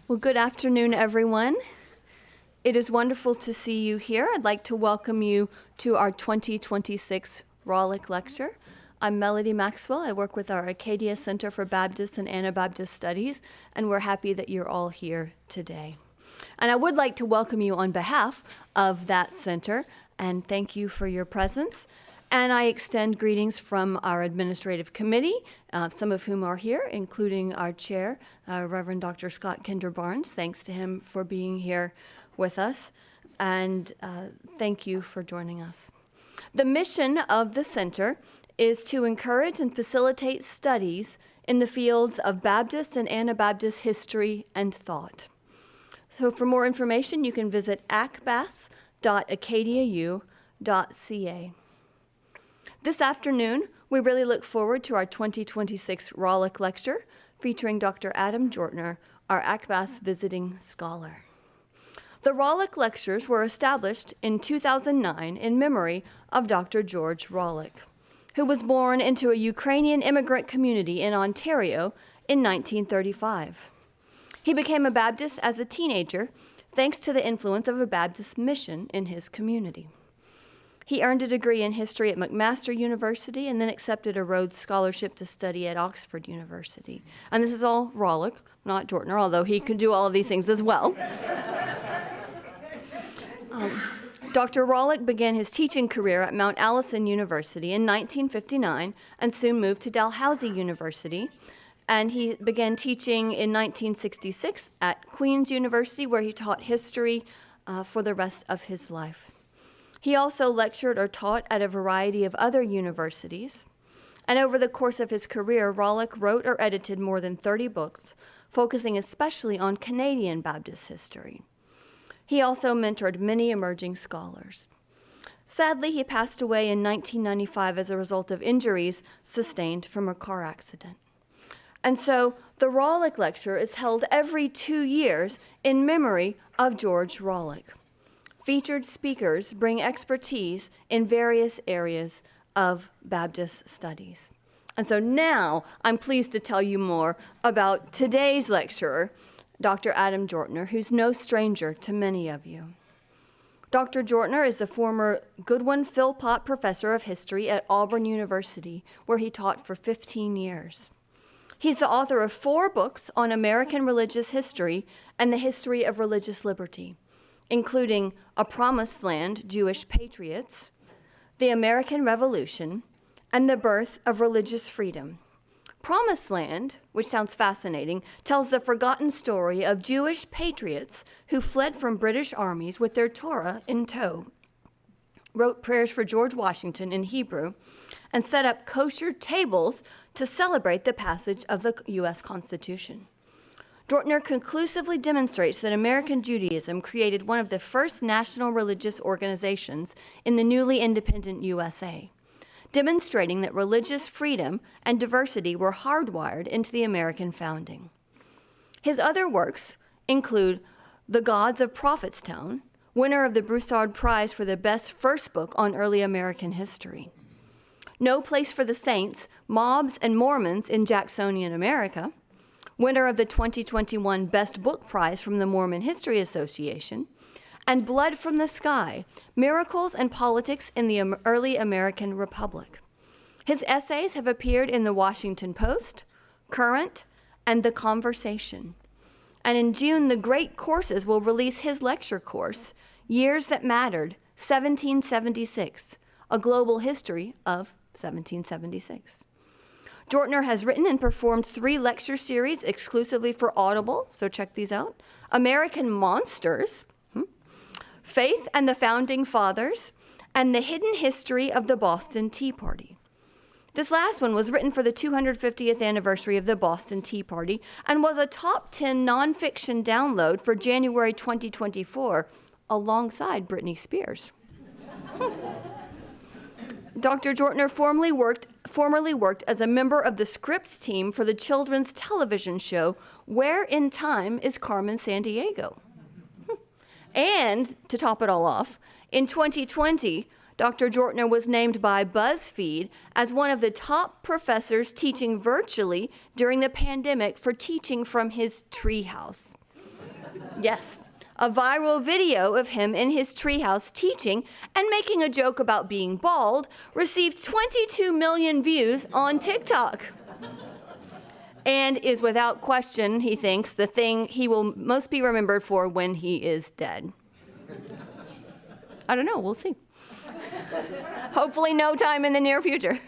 Well, good afternoon, everyone. It is wonderful to see you here. I'd like to welcome you to our 2026 Rawlyk Lecture. I'm Melody Maxwell. I work with our Acadia Center for Baptist and Anabaptist Studies, and we're happy that you're all here today. And I would like to welcome you on behalf of that center, and thank you for your presence. And I extend greetings from our administrative committee, some of whom are here, including our chair, Reverend Dr. Scott Kinder-Barnes. Thanks to him for being here with us, and thank you for joining us. The mission of the center is to encourage and facilitate studies in the fields of Baptist and Anabaptist history and thought. So for more information, you can visit acbas.acadiau.ca. This afternoon, we really look forward to our 2026 Rawlyk Lecture featuring Dr. Adam Jortner, our ACBAS visiting scholar. The Rawlyk Lectures were established in 2009 in memory of Dr. George Rawlyk, who was born into a Ukrainian immigrant community in Ontario in 1935. He became a Baptist as a teenager thanks to the influence of a Baptist mission in his community. He earned a degree in history at McMaster University and then accepted a Rhodes Scholarship to study at Oxford University. And this is all Rawlyk, not Jortner, although he could do all of these things as well. Dr. Rawlyk began his teaching career at Mount Allison University in 1959 and soon moved to Dalhousie University. And he began teaching in 1966 at Queen's University, where he taught history for the rest of his life. He also lectured or taught at a variety of other universities. And over the course of his career, Rawlyk wrote or edited more than 30 books, focusing especially on Canadian Baptist history. He also mentored many emerging scholars. Sadly, he passed away in 1995 as a result of injuries sustained from a car accident. And so the Rawlyk Lecture is held every 2 years in memory of George Rawlyk. Featured speakers bring expertise in various areas of Baptist studies. And so now I'm pleased to tell you more about today's lecturer, Dr. Adam Jortner, who's no stranger to many of you. Dr. Jortner is the former Goodwin Philpott Professor of History at Auburn University, where he taught for 15 years. He's the author of 4 books on American religious history and the history of religious liberty, including A Promised Land, Jewish Patriots, The American Revolution, and The Birth of Religious Freedom. Promised Land, which sounds fascinating, tells the forgotten story of Jewish patriots who fled from British armies with their Torah in tow, wrote prayers for George Washington in Hebrew, and set up kosher tables to celebrate the passage of the U.S. Constitution. Jortner conclusively demonstrates that American Judaism created one of the first national religious organizations in the newly independent USA, demonstrating that religious freedom and diversity were hardwired into the American founding. His other works include The Gods of Prophetstown, winner of the Broussard Prize for the best first book on early American history, No Place for the Saints, Mobs and Mormons in Jacksonian America, winner of the 2021 Best Book Prize from the Mormon History Association, and Blood from the Sky, Miracles and Politics in the Early American Republic. His essays have appeared in the Washington Post, Current, and The Conversation. And in June, the Great Courses will release his lecture course, Years That Mattered, 1776, A Global History of 1776. Jortner has written and performed 3 lecture series exclusively for Audible, so check these out. American Monsters, Faith and the Founding Fathers, and The Hidden History of the Boston Tea Party. This last one was written for the 250th anniversary of the Boston Tea Party and was a top 10 nonfiction download for January 2024 alongside Britney Spears. Dr. Jortner formerly worked as a member of the scripts team for the children's television show Where in Time is Carmen Sandiego? And to top it all off, in 2020, Dr. Jortner was named by BuzzFeed as one of the top professors teaching virtually during the pandemic for teaching from his treehouse. Yes. A viral video of him in his treehouse teaching and making a joke about being bald received 22 million views on TikTok. And is without question, he thinks, the thing he will most be remembered for when he is dead. I don't know, we'll see. Hopefully no time in the near future.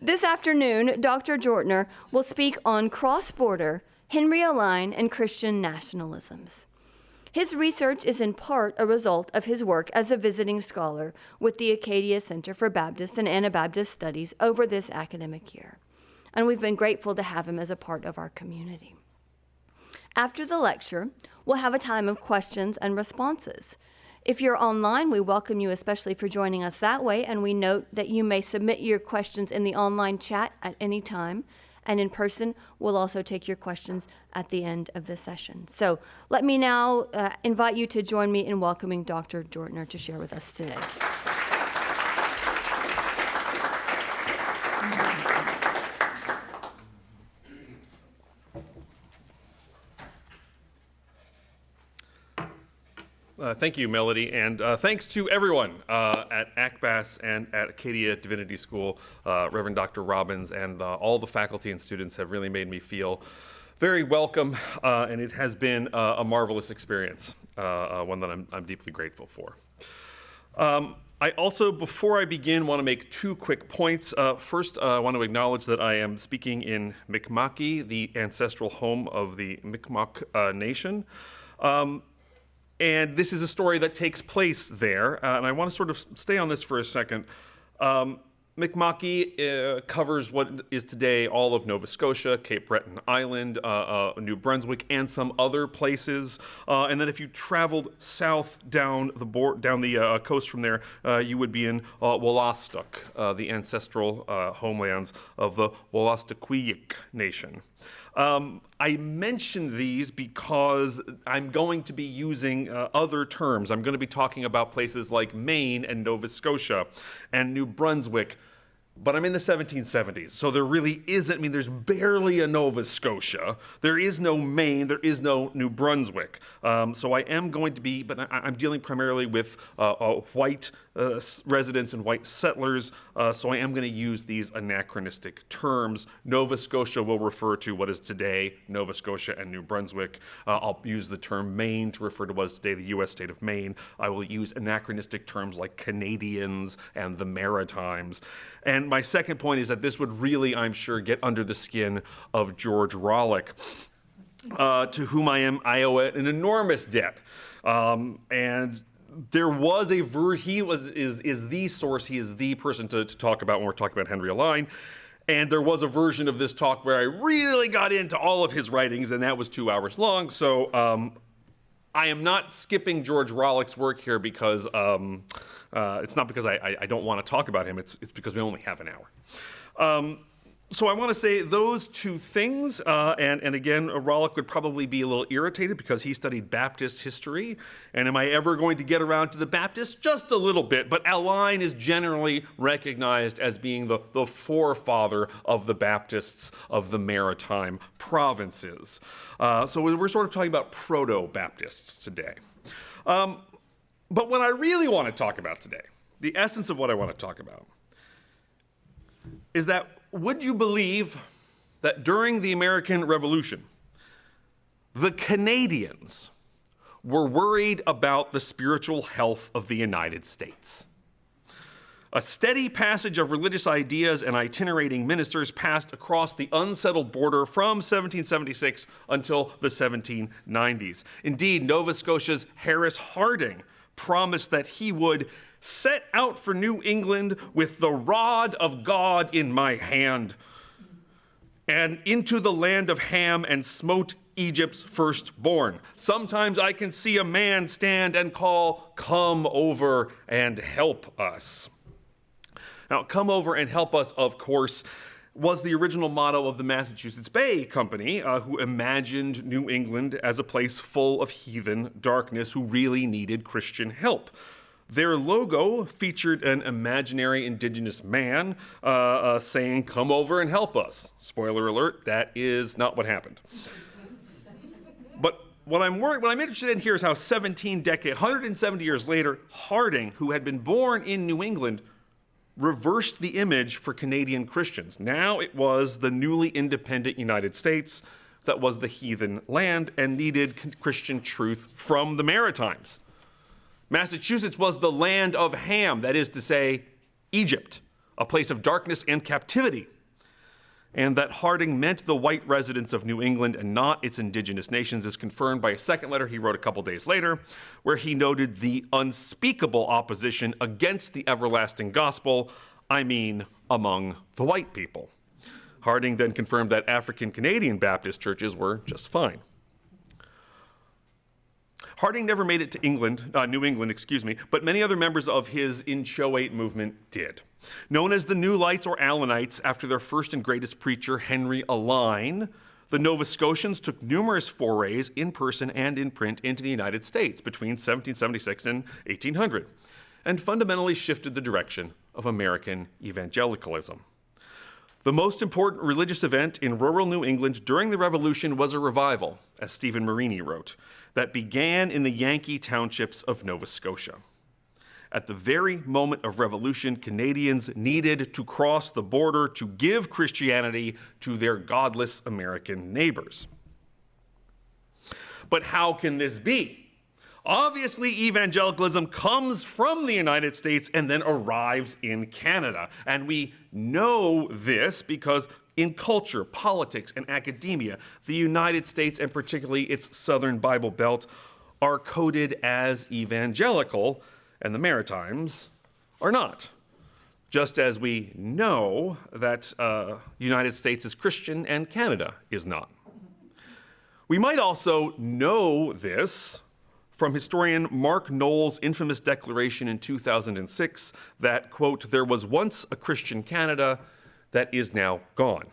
This afternoon, Dr. Jortner will speak on cross-border, Henry Alline, and Christian nationalisms. His research is in part a result of his work as a visiting scholar with the Acadia Center for Baptist and Anabaptist Studies over this academic year. And we've been grateful to have him as a part of our community. After the lecture, we'll have a time of questions and responses. If you're online, we welcome you especially for joining us that way, and we note that you may submit your questions in the online chat at any time. And in person, we'll also take your questions at the end of the session. So let me now invite you to join me in welcoming Dr. Jortner to share with us today. Thank you, Melody, and thanks to everyone at ACBAS and at Acadia Divinity School. Reverend Dr. Robbins and all the faculty and students have really made me feel very welcome, and it has been a marvelous experience, one that I'm deeply grateful for. I also, before I begin, want to make two quick points. First, I want to acknowledge that I am speaking in Mi'kma'ki, the ancestral home of the Mi'kmaq Nation. And this is a story that takes place there, and I want to sort of stay on this for a second. Mi'kma'ki covers what is today all of Nova Scotia, Cape Breton Island, New Brunswick, and some other places. And then if you traveled south down the coast from there, you would be in Wolastoq, the ancestral homelands of the Wolastoqiyik Nation. I mention these because I'm going to be using other terms. I'm going to be talking about places like Maine and Nova Scotia and New Brunswick, but I'm in the 1770s, so there really isn't, there's barely a Nova Scotia. There is no Maine, there is no New Brunswick. So I am going to be, but I'm dealing primarily with white residents and white settlers, so I am going to use these anachronistic terms. Nova Scotia will refer to what is today Nova Scotia and New Brunswick. I'll use the term Maine to refer to what is today the U.S. state of Maine. I will use anachronistic terms like Canadians and the Maritimes. And my second point is that this would really, I'm sure, get under the skin of George Rawlyk, to whom I owe an enormous debt. And there was he is the source, he is the person to talk about when we're talking about Henry Alline. And there was a version of this talk where I really got into all of his writings, and that was 2 hours long. So I am not skipping George Rawlyk's work here because it's not because I don't want to talk about him, it's because we only have an hour. So I want to say those two things, and again, Rawlyk would probably be a little irritated because he studied Baptist history, and am I ever going to get around to the Baptists? Just a little bit, but Alline is generally recognized as being the forefather of the Baptists of the Maritime provinces. So we're sort of talking about proto-Baptists today. But what I really want to talk about today, the essence of what I want to talk about, is that would you believe that during the American Revolution, the Canadians were worried about the spiritual health of the United States? A steady passage of religious ideas and itinerating ministers passed across the unsettled border from 1776 until the 1790s. Indeed, Nova Scotia's Harris Harding promised that he would set out for New England with the rod of God in my hand, and into the land of Ham, and smote Egypt's firstborn. Sometimes I can see a man stand and call, "Come over and help us." Now, "come over and help us," of course, was the original motto of the Massachusetts Bay Company, who imagined New England as a place full of heathen darkness who really needed Christian help. Their logo featured an imaginary indigenous man saying, "Come over and help us." Spoiler alert, that is not what happened. But what I'm interested in here is how 170 years later, Harding, who had been born in New England, reversed the image for Canadian Christians. Now it was the newly independent United States that was the heathen land and needed Christian truth from the Maritimes. Massachusetts was the land of Ham, that is to say, Egypt, a place of darkness and captivity. And that Harding meant the white residents of New England and not its indigenous nations is confirmed by a second letter he wrote a couple days later, where he noted the unspeakable opposition against the everlasting gospel, I mean, among the white people. Harding then confirmed that African Canadian Baptist churches were just fine. Harding never made it to New England, but many other members of his inchoate movement did. Known as the New Lights or Allinites after their first and greatest preacher, Henry Alline, the Nova Scotians took numerous forays in person and in print into the United States between 1776 and 1800, and fundamentally shifted the direction of American evangelicalism. The most important religious event in rural New England during the Revolution was a revival, as Stephen Marini wrote, that began in the Yankee townships of Nova Scotia. At the very moment of revolution, Canadians needed to cross the border to give Christianity to their godless American neighbors. But how can this be? Obviously, evangelicalism comes from the United States and then arrives in Canada. And we know this because in culture, politics, and academia, the United States, and particularly its southern Bible Belt, are coded as evangelical, and the Maritimes are not. Just as we know that the United States is Christian and Canada is not. We might also know this from historian Mark Knoll's infamous declaration in 2006 that, quote, there was once a Christian Canada that is now gone.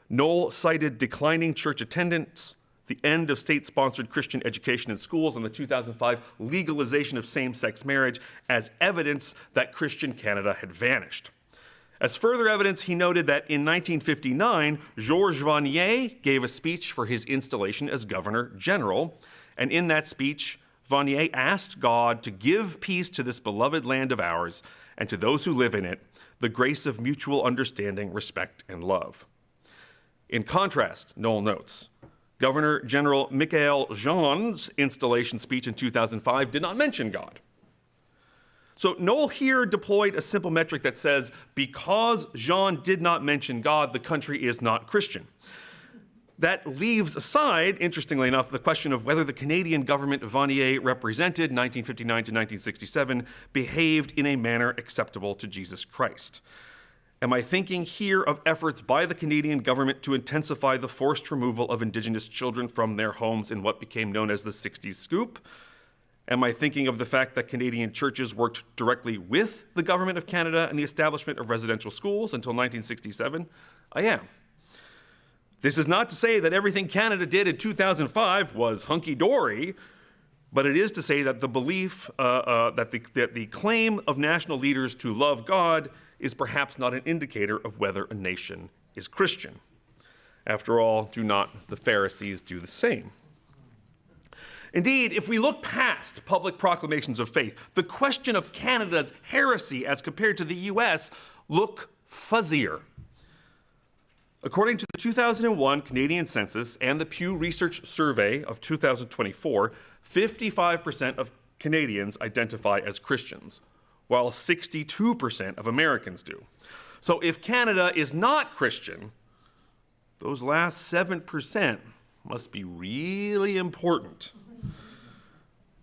Knoll cited declining church attendance, the end of state-sponsored Christian education in schools, and the 2005 legalization of same-sex marriage as evidence that Christian Canada had vanished. As further evidence, he noted that in 1959, Georges Vanier gave a speech for his installation as Governor General, and in that speech, Vanier asked God to give peace to this beloved land of ours and to those who live in it, the grace of mutual understanding, respect, and love. In contrast, Knoll notes, Governor General Michael Jean's installation speech in 2005 did not mention God. So Knoll here deployed a simple metric that says, because Jean did not mention God, the country is not Christian. That leaves aside, interestingly enough, the question of whether the Canadian government Vanier represented, 1959 to 1967, behaved in a manner acceptable to Jesus Christ. Am I thinking here of efforts by the Canadian government to intensify the forced removal of Indigenous children from their homes in what became known as the 60s Scoop? Am I thinking of the fact that Canadian churches worked directly with the government of Canada and the establishment of residential schools until 1967? I am. This is not to say that everything Canada did in 2005 was hunky-dory, but it is to say that the belief that the claim of national leaders to love God is perhaps not an indicator of whether a nation is Christian. After all, do not the Pharisees do the same? Indeed, if we look past public proclamations of faith, the question of Canada's heresy as compared to the US look fuzzier. According to the 2001 Canadian Census and the Pew Research Survey of 2024, 55% of Canadians identify as Christians, while 62% of Americans do. So if Canada is not Christian, those last 7% must be really important.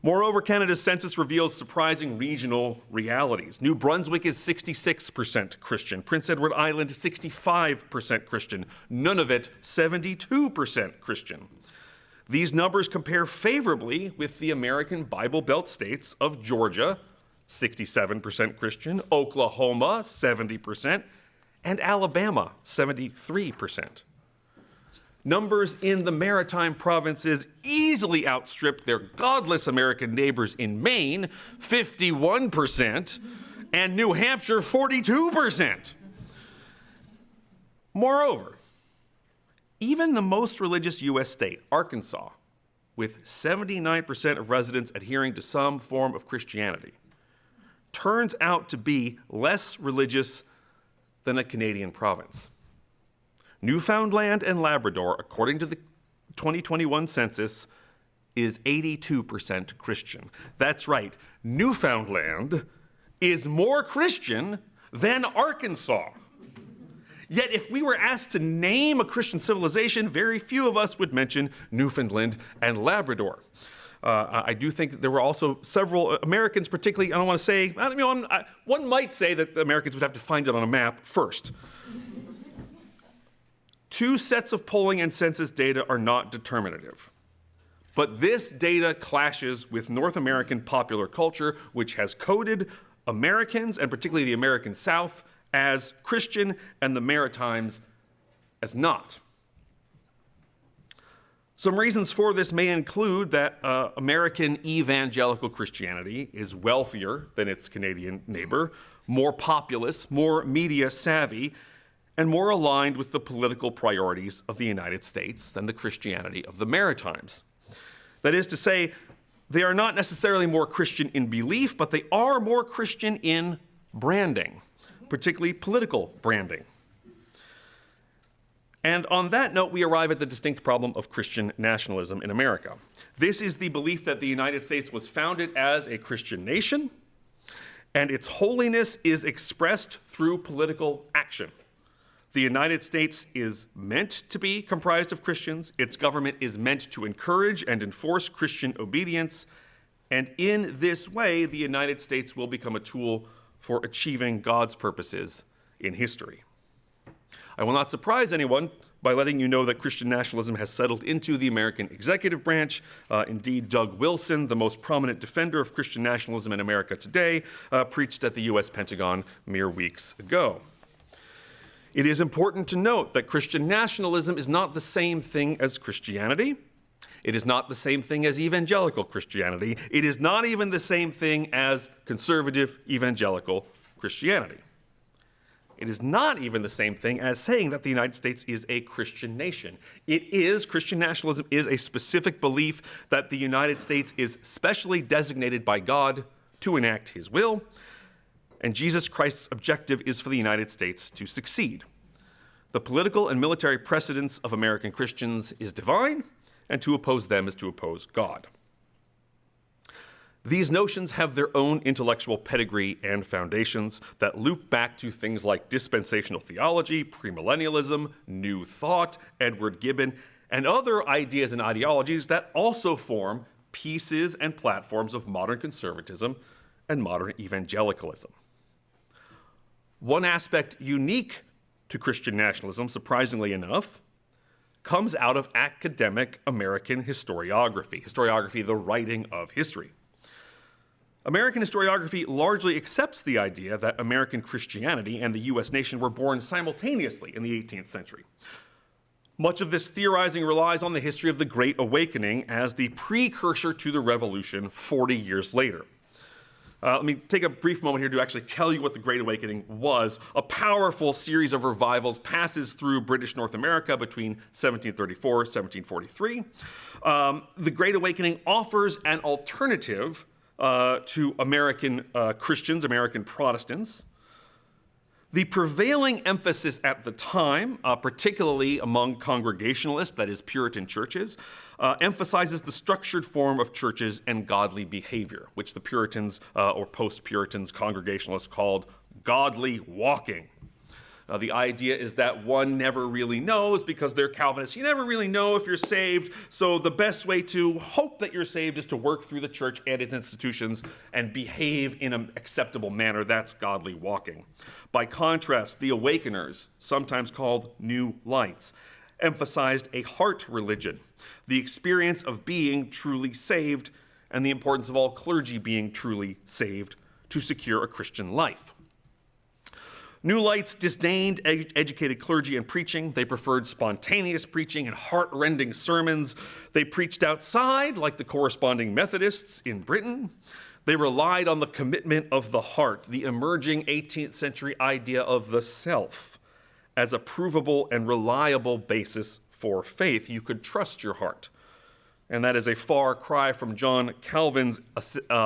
Moreover, Canada's census reveals surprising regional realities. New Brunswick is 66% Christian. Prince Edward Island, 65% Christian. Nunavut, 72% Christian. These numbers compare favorably with the American Bible Belt states of Georgia, 67% Christian, Oklahoma, 70%, and Alabama, 73%. Numbers in the maritime provinces easily outstrip their godless American neighbors in Maine, 51%, and New Hampshire, 42%. Moreover, even the most religious U.S. state, Arkansas, with 79% of residents adhering to some form of Christianity, turns out to be less religious than a Canadian province. Newfoundland and Labrador, according to the 2021 census, is 82% Christian. That's right, Newfoundland is more Christian than Arkansas. Yet if we were asked to name a Christian civilization, very few of us would mention Newfoundland and Labrador. I do think there were also several Americans, particularly, I don't want to say, one might say that the Americans would have to find it on a map first. Two sets of polling and census data are not determinative. But this data clashes with North American popular culture, which has coded Americans, and particularly the American South, as Christian and the Maritimes as not. Some reasons for this may include that American evangelical Christianity is wealthier than its Canadian neighbor, more populous, more media savvy, and more aligned with the political priorities of the United States than the Christianity of the Maritimes. That is to say, they are not necessarily more Christian in belief, but they are more Christian in branding, particularly political branding. And on that note, we arrive at the distinct problem of Christian nationalism in America. This is the belief that the United States was founded as a Christian nation, and its holiness is expressed through political action. The United States is meant to be comprised of Christians. Its government is meant to encourage and enforce Christian obedience. And in this way, the United States will become a tool for achieving God's purposes in history. I will not surprise anyone by letting you know that Christian nationalism has settled into the American executive branch. Indeed, Doug Wilson, the most prominent defender of Christian nationalism in America today, preached at the US Pentagon mere weeks ago. It is important to note that Christian nationalism is not the same thing as Christianity. It is not the same thing as evangelical Christianity. It is not even the same thing as conservative evangelical Christianity. It is not even the same thing as saying that the United States is a Christian nation. Christian nationalism is a specific belief that the United States is specially designated by God to enact his will, and Jesus Christ's objective is for the United States to succeed. The political and military precedence of American Christians is divine, and to oppose them is to oppose God. These notions have their own intellectual pedigree and foundations that loop back to things like dispensational theology, premillennialism, New Thought, Edward Gibbon, and other ideas and ideologies that also form pieces and platforms of modern conservatism and modern evangelicalism. One aspect unique to Christian nationalism, surprisingly enough, comes out of academic American historiography, the writing of history. American historiography largely accepts the idea that American Christianity and the US nation were born simultaneously in the 18th century. Much of this theorizing relies on the history of the Great Awakening as the precursor to the Revolution 40 years later. Let me take a brief moment here to actually tell you what the Great Awakening was. A powerful series of revivals passes through British North America between 1734 and 1743. The Great Awakening offers an alternative to American Christians, American Protestants. The prevailing emphasis at the time, particularly among Congregationalist, that is Puritan churches, emphasizes the structured form of churches and godly behavior, which the Puritans or post-Puritans, Congregationalists called godly walking. The idea is that one never really knows because they're Calvinists. You never really know if you're saved, so the best way to hope that you're saved is to work through the church and its institutions and behave in an acceptable manner. That's godly walking. By contrast, the Awakeners, sometimes called New Lights, emphasized a heart religion, the experience of being truly saved, and the importance of all clergy being truly saved to secure a Christian life. New Lights disdained educated clergy and preaching. They preferred spontaneous preaching and heart-rending sermons. They preached outside, like the corresponding Methodists in Britain. They relied on the commitment of the heart, the emerging 18th century idea of the self, as a provable and reliable basis for faith. You could trust your heart. And that is a far cry from John Calvin's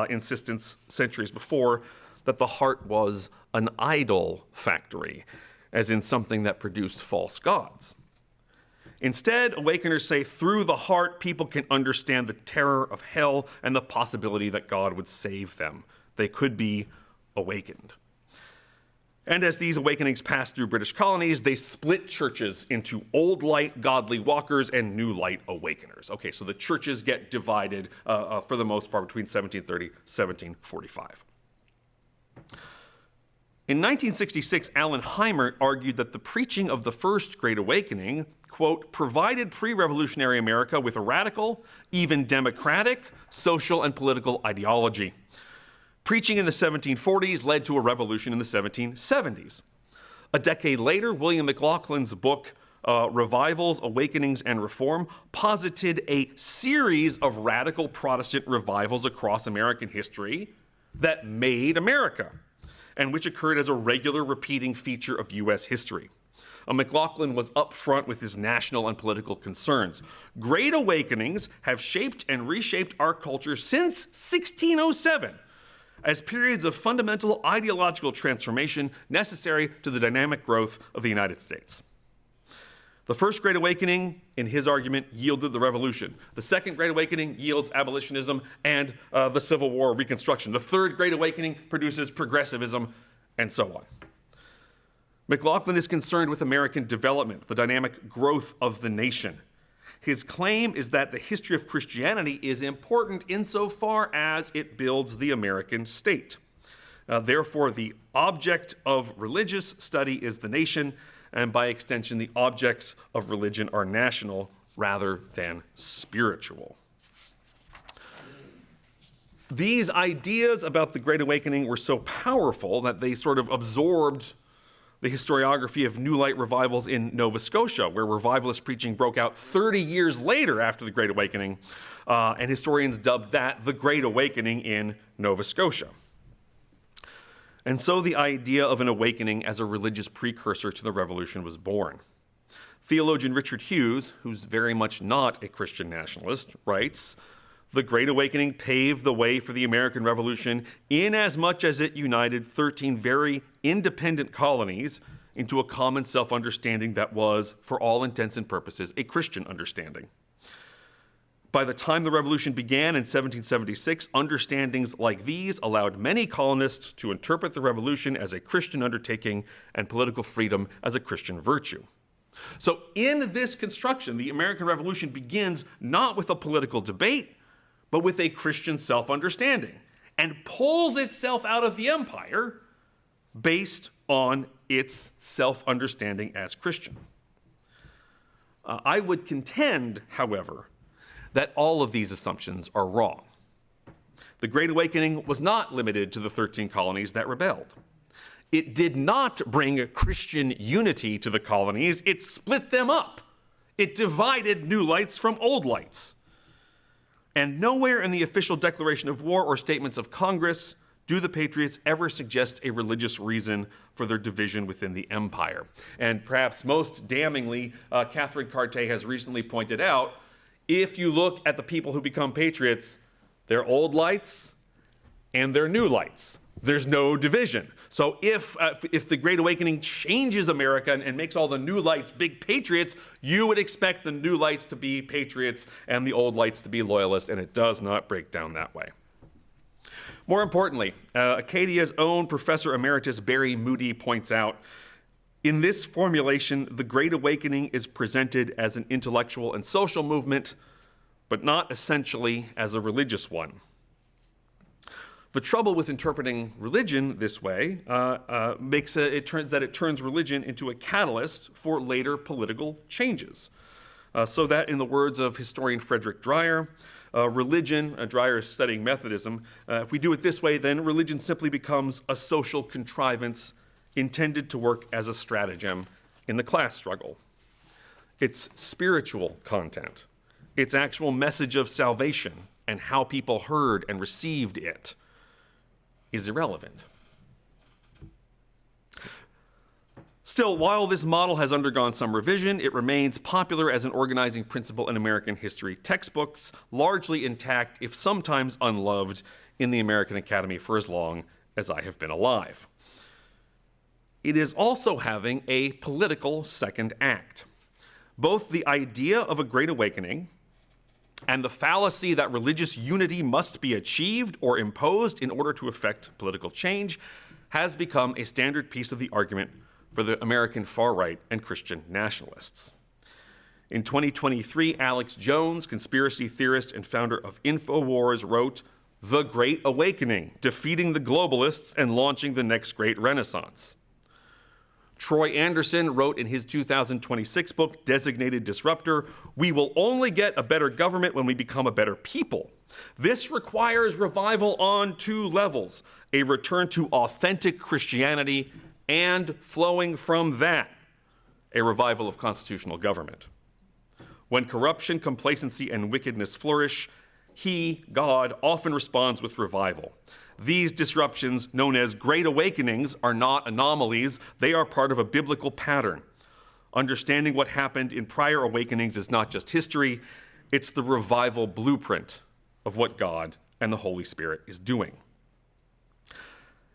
insistence centuries before that the heart was an idol factory, as in something that produced false gods. Instead, awakeners say through the heart, people can understand the terror of hell and the possibility that God would save them. They could be awakened. And as these awakenings passed through British colonies, they split churches into old light godly walkers and new light awakeners. Okay, so the churches get divided for the most part between 1730 and 1745. In 1966, Alline argued that the preaching of the First Great Awakening, quote, provided pre-revolutionary America with a radical, even democratic, social and political ideology. Preaching in the 1740s led to a revolution in the 1770s. A decade later, William McLaughlin's book, Revivals, Awakenings, and Reform, posited a series of radical Protestant revivals across American history that made America, and which occurred as a regular repeating feature of U.S. history. McLaughlin was upfront with his national and political concerns. Great awakenings have shaped and reshaped our culture since 1607 as periods of fundamental ideological transformation necessary to the dynamic growth of the United States. The First Great Awakening, in his argument, yielded the Revolution. The Second Great Awakening yields abolitionism and the Civil War Reconstruction. The Third Great Awakening produces progressivism, and so on. McLaughlin is concerned with American development, the dynamic growth of the nation. His claim is that the history of Christianity is important insofar as it builds the American state. Therefore, the object of religious study is the nation, and by extension, the objects of religion are national rather than spiritual. These ideas about the Great Awakening were so powerful that they sort of absorbed the historiography of New Light revivals in Nova Scotia, where revivalist preaching broke out 30 years later after the Great Awakening, and historians dubbed that the Great Awakening in Nova Scotia. And so the idea of an awakening as a religious precursor to the Revolution was born. Theologian Richard Hughes, who's very much not a Christian nationalist, writes, "The Great Awakening paved the way for the American Revolution inasmuch as it united 13 very independent colonies into a common self-understanding that was, for all intents and purposes, a Christian understanding. By the time the Revolution began in 1776, understandings like these allowed many colonists to interpret the Revolution as a Christian undertaking and political freedom as a Christian virtue." So in this construction, the American Revolution begins not with a political debate, but with a Christian self-understanding, and pulls itself out of the empire based on its self-understanding as Christian. I would contend, however, that all of these assumptions are wrong. The Great Awakening was not limited to the 13 colonies that rebelled. It did not bring Christian unity to the colonies. It split them up. It divided new lights from old lights. And nowhere in the official declaration of war or statements of Congress do the Patriots ever suggest a religious reason for their division within the empire. And perhaps most damningly, Catherine Cartier has recently pointed out, if you look at the people who become patriots, they're old lights and they're new lights. There's no division. So if the Great Awakening changes America and makes all the new lights big patriots, you would expect the new lights to be patriots and the old lights to be loyalists, and it does not break down that way. More importantly, Acadia's own Professor Emeritus Barry Moody points out, in this formulation, the Great Awakening is presented as an intellectual and social movement, but not essentially as a religious one. The trouble with interpreting religion this way it turns religion into a catalyst for later political changes. So that, in the words of historian Frederick Dreyer, Dreyer is studying Methodism, if we do it this way, then religion simply becomes a social contrivance intended to work as a stratagem in the class struggle. Its spiritual content, its actual message of salvation, and how people heard and received it is irrelevant. Still, while this model has undergone some revision, it remains popular as an organizing principle in American history textbooks, largely intact, if sometimes unloved, in the American Academy for as long as I have been alive. It is also having a political second act. Both the idea of a Great Awakening and the fallacy that religious unity must be achieved or imposed in order to effect political change has become a standard piece of the argument for the American far right and Christian nationalists. In 2023, Alex Jones, conspiracy theorist and founder of InfoWars, wrote, "The Great Awakening, Defeating the Globalists and Launching the Next Great Renaissance." Troy Anderson wrote in his 2026 book, Designated Disruptor, "We will only get a better government when we become a better people. This requires revival on two levels, a return to authentic Christianity and flowing from that, a revival of constitutional government. When corruption, complacency, and wickedness flourish, He, God, often responds with revival. These disruptions, known as Great Awakenings, are not anomalies. They are part of a biblical pattern. Understanding what happened in prior awakenings is not just history, it's the revival blueprint of what God and the Holy Spirit is doing."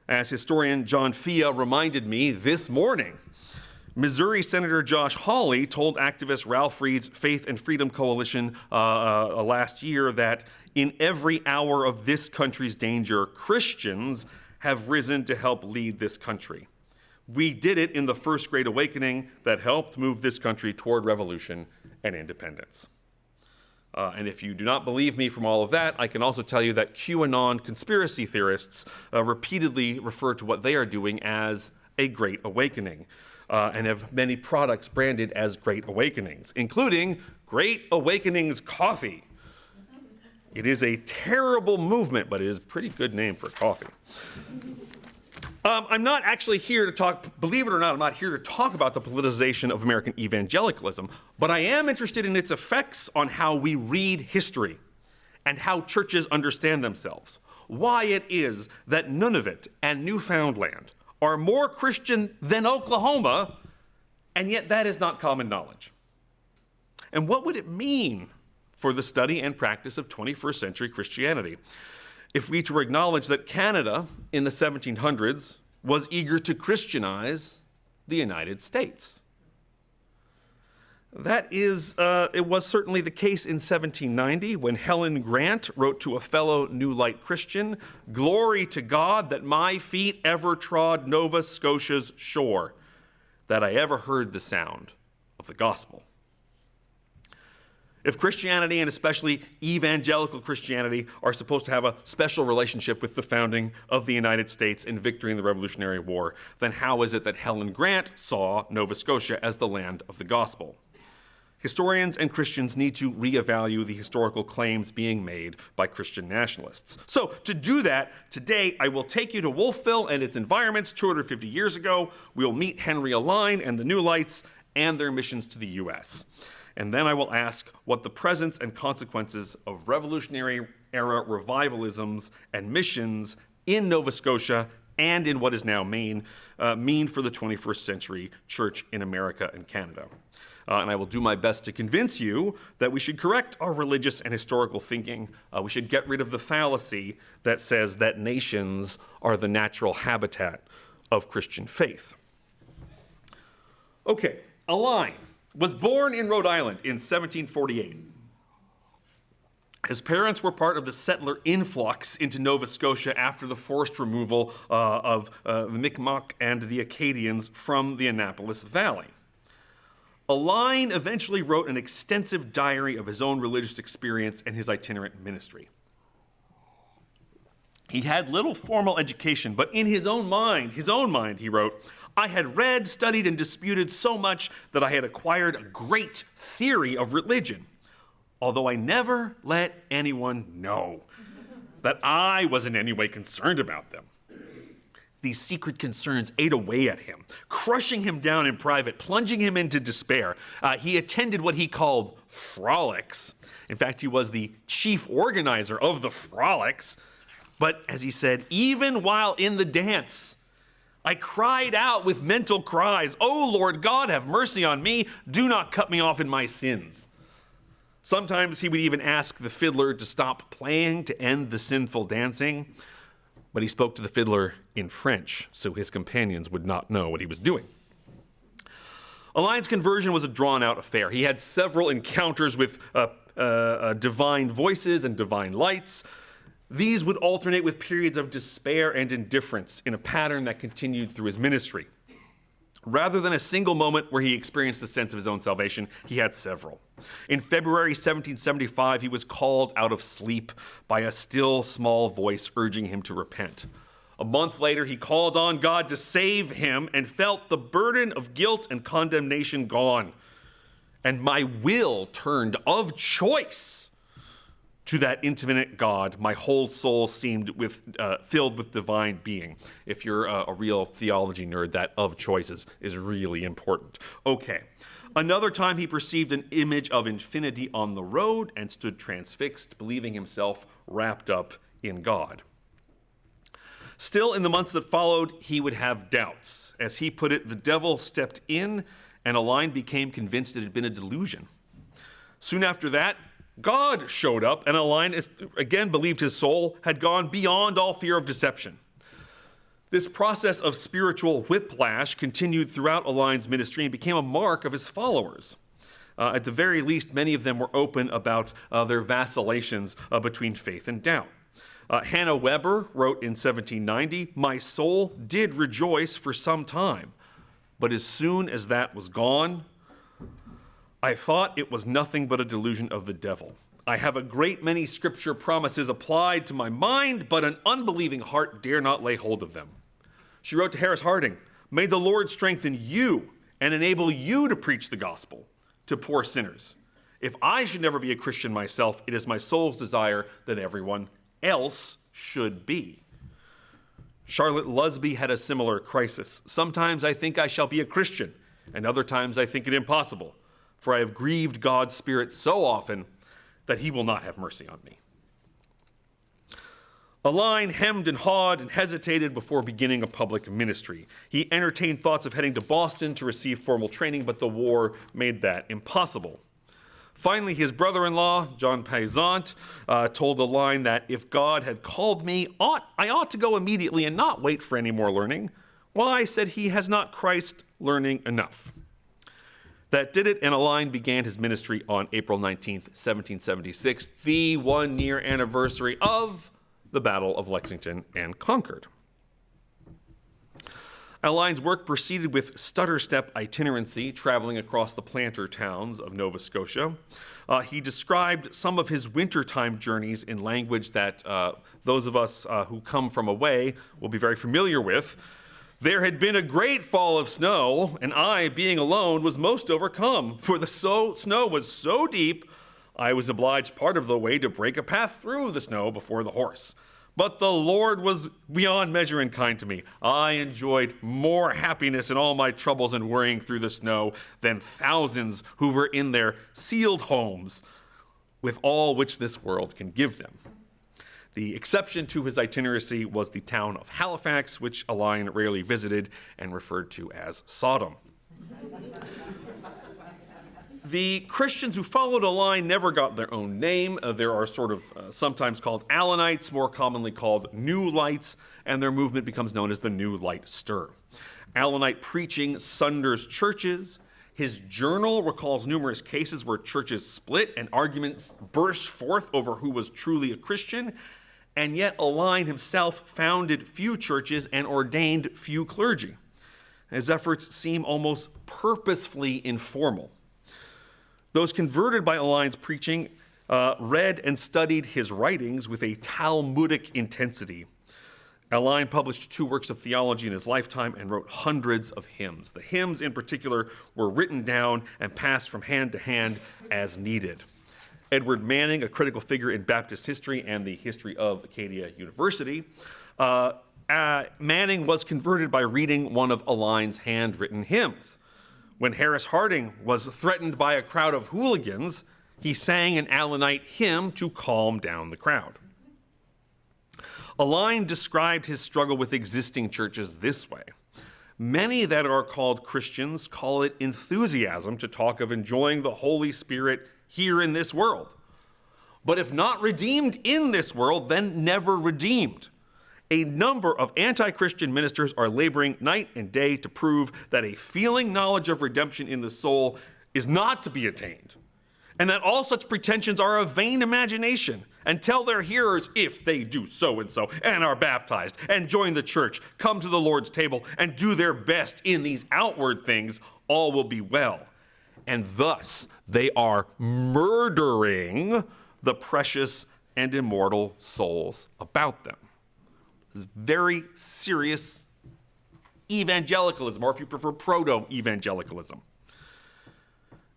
As historian John Fia reminded me this morning, Missouri Senator Josh Hawley told activist Ralph Reed's Faith and Freedom Coalition last year that in every hour of this country's danger, Christians have risen to help lead this country. We did it in the First Great Awakening that helped move this country toward revolution and independence. And if you do not believe me from all of that, I can also tell you that QAnon conspiracy theorists repeatedly refer to what they are doing as a Great Awakening, and have many products branded as Great Awakenings, including Great Awakenings Coffee. It is a terrible movement, but it is a pretty good name for coffee. I'm not actually here to talk, believe it or not, I'm not here to talk about the politicization of American evangelicalism, but I am interested in its effects on how we read history and how churches understand themselves. Why it is that Nunavut and Newfoundland are more Christian than Oklahoma, and yet that is not common knowledge. And what would it mean for the study and practice of 21st century Christianity if we to acknowledge that Canada in the 1700s was eager to Christianize the United States? It was certainly the case in 1790 when Helen Grant wrote to a fellow New Light Christian, "Glory to God that my feet ever trod Nova Scotia's shore, that I ever heard the sound of the gospel." If Christianity, and especially evangelical Christianity, are supposed to have a special relationship with the founding of the United States and victory in the Revolutionary War, then how is it that Helen Grant saw Nova Scotia as the land of the gospel? Historians and Christians need to reevaluate the historical claims being made by Christian nationalists. So to do that, today I will take you to Wolfville and its environments 250 years ago. We'll meet Henry Alline and the New Lights and their missions to the U.S. And then I will ask what the presence and consequences of Revolutionary era revivalisms and missions in Nova Scotia and in what is now Maine mean for the 21st century church in America and Canada. And I will do my best to convince you that we should correct our religious and historical thinking. We should get rid of the fallacy that says that nations are the natural habitat of Christian faith. Okay, Alline was born in Rhode Island in 1748. His parents were part of the settler influx into Nova Scotia after the forced removal of the Mi'kmaq and the Acadians from the Annapolis Valley. Alline eventually wrote an extensive diary of his own religious experience and his itinerant ministry. He had little formal education, but in his own mind, he wrote, "I had read, studied, and disputed so much that I had acquired a great theory of religion, although I never let anyone know that I was in any way concerned about them." These secret concerns ate away at him, crushing him down in private, plunging him into despair. He attended what he called frolics. In fact, he was the chief organizer of the frolics. But as he said, even while in the dance, I cried out with mental cries, "O Lord God, have mercy on me. Do not cut me off in my sins." Sometimes he would even ask the fiddler to stop playing to end the sinful dancing, but he spoke to the fiddler in French, so his companions would not know what he was doing. Alline's conversion was a drawn-out affair. He had several encounters with divine voices and divine lights. These would alternate with periods of despair and indifference in a pattern that continued through his ministry. Rather than a single moment where he experienced a sense of his own salvation, he had several. In February 1775, he was called out of sleep by a still small voice urging him to repent. A month later, he called on God to save him and felt the burden of guilt and condemnation gone. And my will turned of choice to that infinite God. My whole soul seemed filled with divine being. If you're a real theology nerd, that of choices is really important. Okay. Another time he perceived an image of infinity on the road and stood transfixed, believing himself wrapped up in God. Still, in the months that followed, he would have doubts. As he put it, the devil stepped in and Alline became convinced it had been a delusion. Soon after that, God showed up, and Alline again believed his soul had gone beyond all fear of deception. This process of spiritual whiplash continued throughout Alline's ministry and became a mark of his followers. At the very least, many of them were open about their vacillations between faith and doubt. Hannah Weber wrote in 1790, "My soul did rejoice for some time, but as soon as that was gone, I thought it was nothing but a delusion of the devil. I have a great many scripture promises applied to my mind, but an unbelieving heart dare not lay hold of them." She wrote to Harris Harding, "May the Lord strengthen you and enable you to preach the gospel to poor sinners. If I should never be a Christian myself, it is my soul's desire that everyone else should be." Charlotte Lusby had a similar crisis. "Sometimes I think I shall be a Christian, and other times I think it impossible, for I have grieved God's Spirit so often that he will not have mercy on me." Alline hemmed and hawed and hesitated before beginning a public ministry. He entertained thoughts of heading to Boston to receive formal training, but the war made that impossible. Finally, his brother-in-law, John Paisant, told Alline that if God had called me, I ought to go immediately and not wait for any more learning. "Why," said he, "has not Christ learning enough?" That did it, and Alline began his ministry on April 19th, 1776, the one-year anniversary of the Battle of Lexington and Concord. Alline's work proceeded with stutter-step itinerancy, traveling across the planter towns of Nova Scotia. He described some of his wintertime journeys in language that those of us who come from away will be very familiar with. "There had been a great fall of snow, and I, being alone, was most overcome, for the snow was so deep, I was obliged part of the way to break a path through the snow before the horse. But the Lord was beyond measure and kind to me. I enjoyed more happiness in all my troubles and worrying through the snow than thousands who were in their sealed homes with all which this world can give them." The exception to his itinerary was the town of Halifax, which Alline rarely visited and referred to as Sodom. The Christians who followed Alline never got their own name. There are sometimes called Allinites, more commonly called New Lights, and their movement becomes known as the New Light Stir. Allinite preaching sunders churches. His journal recalls numerous cases where churches split and arguments burst forth over who was truly a Christian, and yet Alline himself founded few churches and ordained few clergy. His efforts seem almost purposefully informal. Those converted by Alline's preaching read and studied his writings with a Talmudic intensity. Alline published 2 works of theology in his lifetime and wrote hundreds of hymns. The hymns in particular were written down and passed from hand to hand as needed. Edward Manning, a critical figure in Baptist history and the history of Acadia University, Manning was converted by reading one of Alline's handwritten hymns. When Harris Harding was threatened by a crowd of hooligans, he sang an Allinite hymn to calm down the crowd. Alline described his struggle with existing churches this way. Many that are called Christians call it enthusiasm to talk of enjoying the Holy Spirit here in this world. But if not redeemed in this world, then never redeemed. A number of anti-Christian ministers are laboring night and day to prove that a feeling knowledge of redemption in the soul is not to be attained, and that all such pretensions are a vain imagination, and tell their hearers, if they do so and so, and are baptized, and join the church, come to the Lord's table, and do their best in these outward things, all will be well. And thus they are murdering the precious and immortal souls about them. This is very serious evangelicalism, or if you prefer, proto-evangelicalism.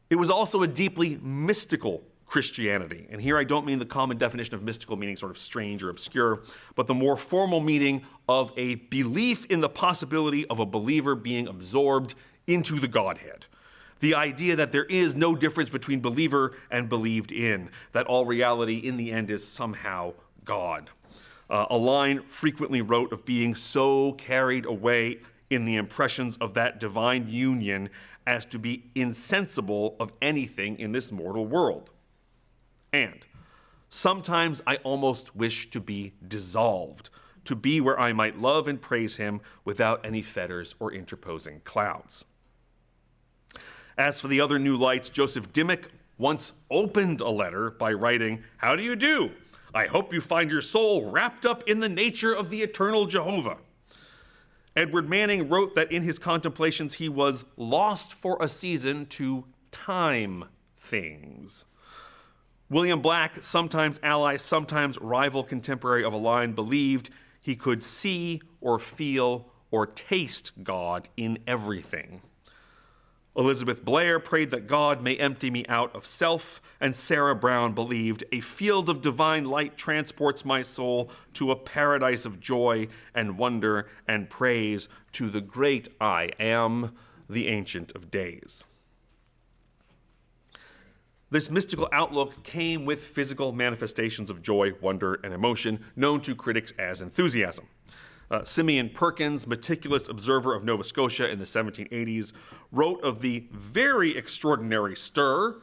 It was also a deeply mystical Christianity. And here I don't mean the common definition of mystical meaning sort of strange or obscure, but the more formal meaning of a belief in the possibility of a believer being absorbed into the Godhead. The idea that there is no difference between believer and believed in, that all reality in the end is somehow God. Alline frequently wrote of being so carried away in the impressions of that divine union as to be insensible of anything in this mortal world. And sometimes I almost wish to be dissolved, to be where I might love and praise him without any fetters or interposing clouds. As for the other new lights, Joseph Dimmock once opened a letter by writing, "How do you do? I hope you find your soul wrapped up in the nature of the eternal Jehovah." Edward Manning wrote that in his contemplations he was lost for a season to time things. William Black, sometimes ally, sometimes rival contemporary of Alline, believed he could see or feel or taste God in everything. Elizabeth Blair prayed that God may empty me out of self, and Sarah Brown believed a field of divine light transports my soul to a paradise of joy and wonder and praise to the great I Am, the Ancient of Days. This mystical outlook came with physical manifestations of joy, wonder, and emotion, known to critics as enthusiasm. Simeon Perkins, meticulous observer of Nova Scotia in the 1780s, wrote of the very extraordinary stir,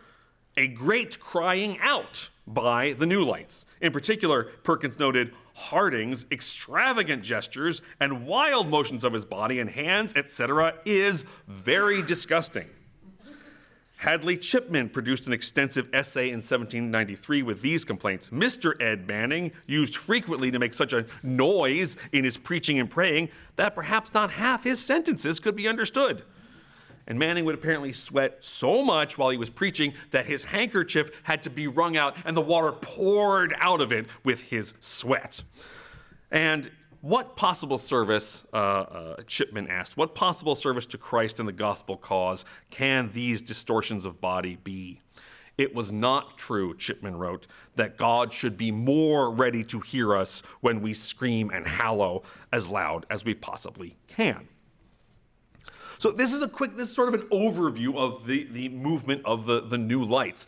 a great crying out by the new lights. In particular, Perkins noted Harding's extravagant gestures and wild motions of his body and hands, etc., is very disgusting. Hadley Chipman produced an extensive essay in 1793 with these complaints. Mr. Ed Manning used frequently to make such a noise in his preaching and praying that perhaps not half his sentences could be understood. And Manning would apparently sweat so much while he was preaching that his handkerchief had to be wrung out and the water poured out of it with his sweat. And what possible service, Chipman asked, what possible service to Christ and the gospel cause can these distortions of body be? It was not true, Chipman wrote, that God should be more ready to hear us when we scream and hallow as loud as we possibly can. So this is sort of an overview of the movement of the New Lights.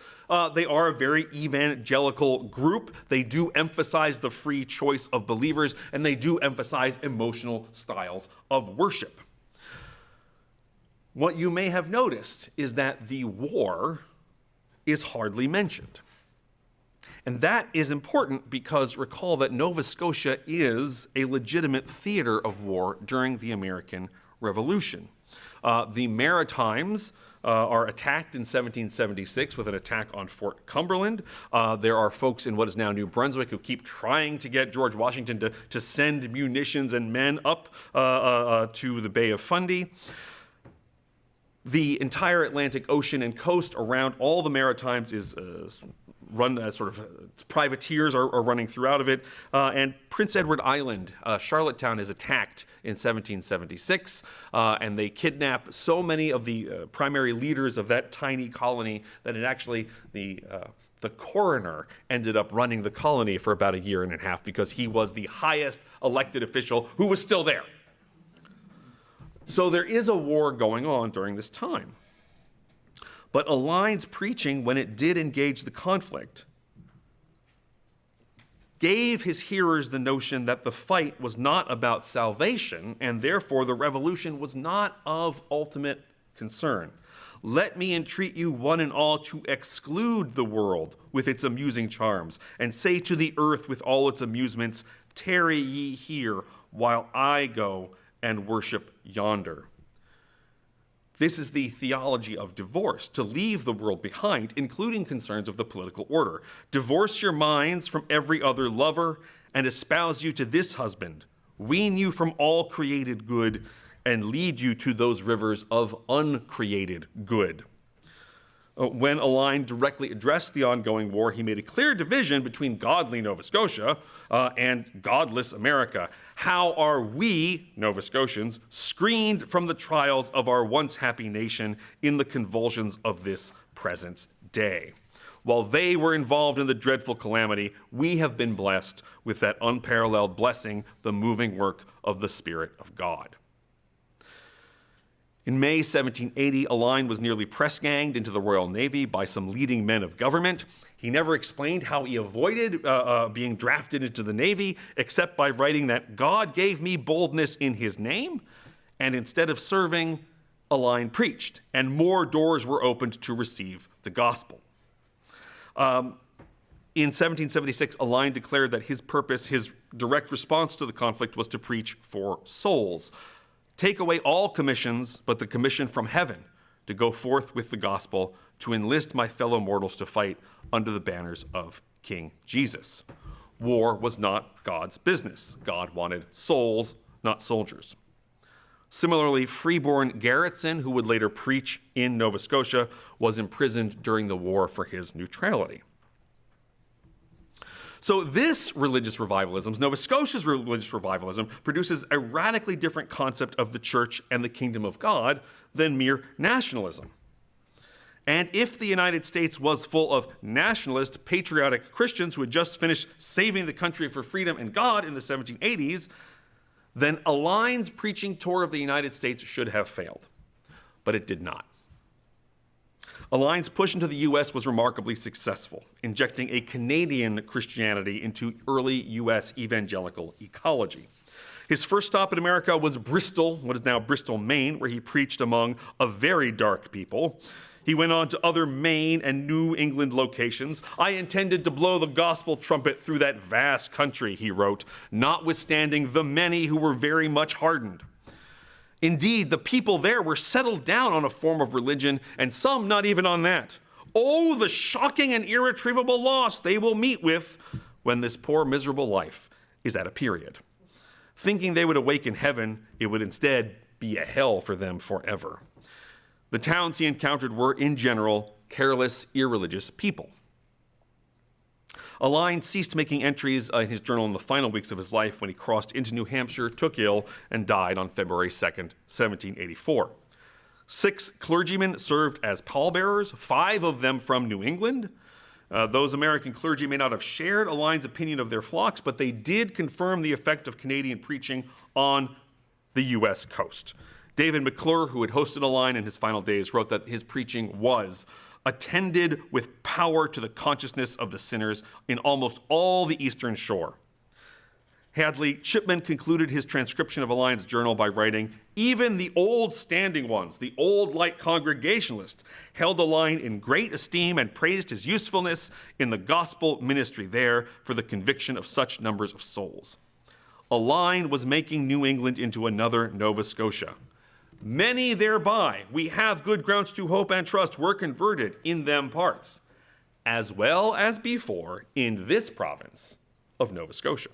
They are a very evangelical group. They do emphasize the free choice of believers, and they do emphasize emotional styles of worship. What you may have noticed is that the war is hardly mentioned. And that is important because recall that Nova Scotia is a legitimate theater of war during the American Revolution. The Maritimes are attacked in 1776 with an attack on Fort Cumberland. There are folks in what is now New Brunswick who keep trying to get George Washington to send munitions and men up to the Bay of Fundy. The entire Atlantic Ocean and coast around all the Maritimes is run privateers are running throughout of it. And Prince Edward Island, Charlottetown, is attacked in 1776, and they kidnap so many of the primary leaders of that tiny colony that it actually, the coroner ended up running the colony for about a year and a half because he was the highest elected official who was still there. So there is a war going on during this time. But Alline's preaching, when it did engage the conflict, gave his hearers the notion that the fight was not about salvation, and therefore the revolution was not of ultimate concern. Let me entreat you one and all to exclude the world with its amusing charms, and say to the earth with all its amusements, tarry ye here while I go and worship yonder. This is the theology of divorce, to leave the world behind, including concerns of the political order. Divorce your minds from every other lover, and espouse you to this husband. Wean you from all created good, and lead you to those rivers of uncreated good. When Alline directly addressed the ongoing war, he made a clear division between godly Nova Scotia and godless America. How are we, Nova Scotians, screened from the trials of our once happy nation in the convulsions of this present day? While they were involved in the dreadful calamity, we have been blessed with that unparalleled blessing, the moving work of the Spirit of God. In May 1780, Alline was nearly press-ganged into the Royal Navy by some leading men of government. He never explained how he avoided being drafted into the Navy, except by writing that God gave me boldness in his name, and instead of serving, Alline preached, and more doors were opened to receive the gospel. In 1776, Alline declared that his purpose, his direct response to the conflict, was to preach for souls. Take away all commissions, but the commission from heaven to go forth with the gospel, to enlist my fellow mortals to fight under the banners of King Jesus. War was not God's business. God wanted souls, not soldiers. Similarly, freeborn Garretson, who would later preach in Nova Scotia, was imprisoned during the war for his neutrality. So this religious revivalism, Nova Scotia's religious revivalism, produces a radically different concept of the church and the kingdom of God than mere nationalism. And if the United States was full of nationalist, patriotic Christians who had just finished saving the country for freedom and God in the 1780s, then Alline's preaching tour of the United States should have failed. But it did not. Alline's push into the U.S. was remarkably successful, injecting a Canadian Christianity into early U.S. evangelical ecology. His first stop in America was Bristol, what is now Bristol, Maine, where he preached among a very dark people. He went on to other Maine and New England locations. I intended to blow the gospel trumpet through that vast country, he wrote, notwithstanding the many who were very much hardened. Indeed, the people there were settled down on a form of religion, and some not even on that. Oh, the shocking and irretrievable loss they will meet with when this poor, miserable life is at a period. Thinking they would awake in heaven, it would instead be a hell for them forever. The towns he encountered were, in general, careless, irreligious people. Alline ceased making entries in his journal in the final weeks of his life when he crossed into New Hampshire, took ill, and died on February 2nd, 1784. 6 clergymen served as pallbearers, 5 of them from New England. Those American clergy may not have shared Alline's opinion of their flocks, but they did confirm the effect of Canadian preaching on the U.S. coast. David McClure, who had hosted Alline in his final days, wrote that his preaching was attended with power to the consciousness of the sinners in almost all the eastern shore. Hadley Chipman concluded his transcription of Alline's journal by writing, even the old standing ones, the old light Congregationalists, held Alline in great esteem and praised his usefulness in the gospel ministry there for the conviction of such numbers of souls. Alline was making New England into another Nova Scotia. Many thereby, we have good grounds to hope and trust, were converted in them parts, as well as before in this province of Nova Scotia.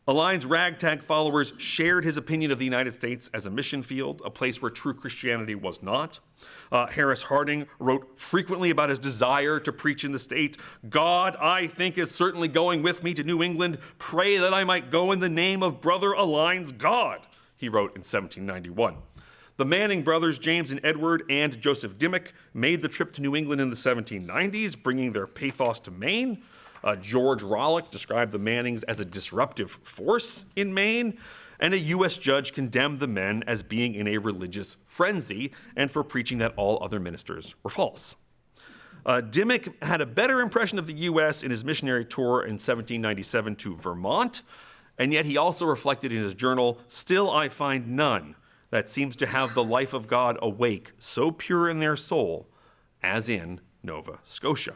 Alline's ragtag followers shared his opinion of the United States as a mission field, a place where true Christianity was not. Harris Harding wrote frequently about his desire to preach in the state. God, I think, is certainly going with me to New England. Pray that I might go in the name of Brother Alline's God, he wrote in 1791. The Manning brothers, James and Edward, and Joseph Dimmock, made the trip to New England in the 1790s, bringing their pathos to Maine. George Rawlyk described the Mannings as a disruptive force in Maine, and a U.S. judge condemned the men as being in a religious frenzy and for preaching that all other ministers were false. Dimmock had a better impression of the U.S. in his missionary tour in 1797 to Vermont, and yet he also reflected in his journal, "Still I find none that seems to have the life of God awake, so pure in their soul, as in Nova Scotia."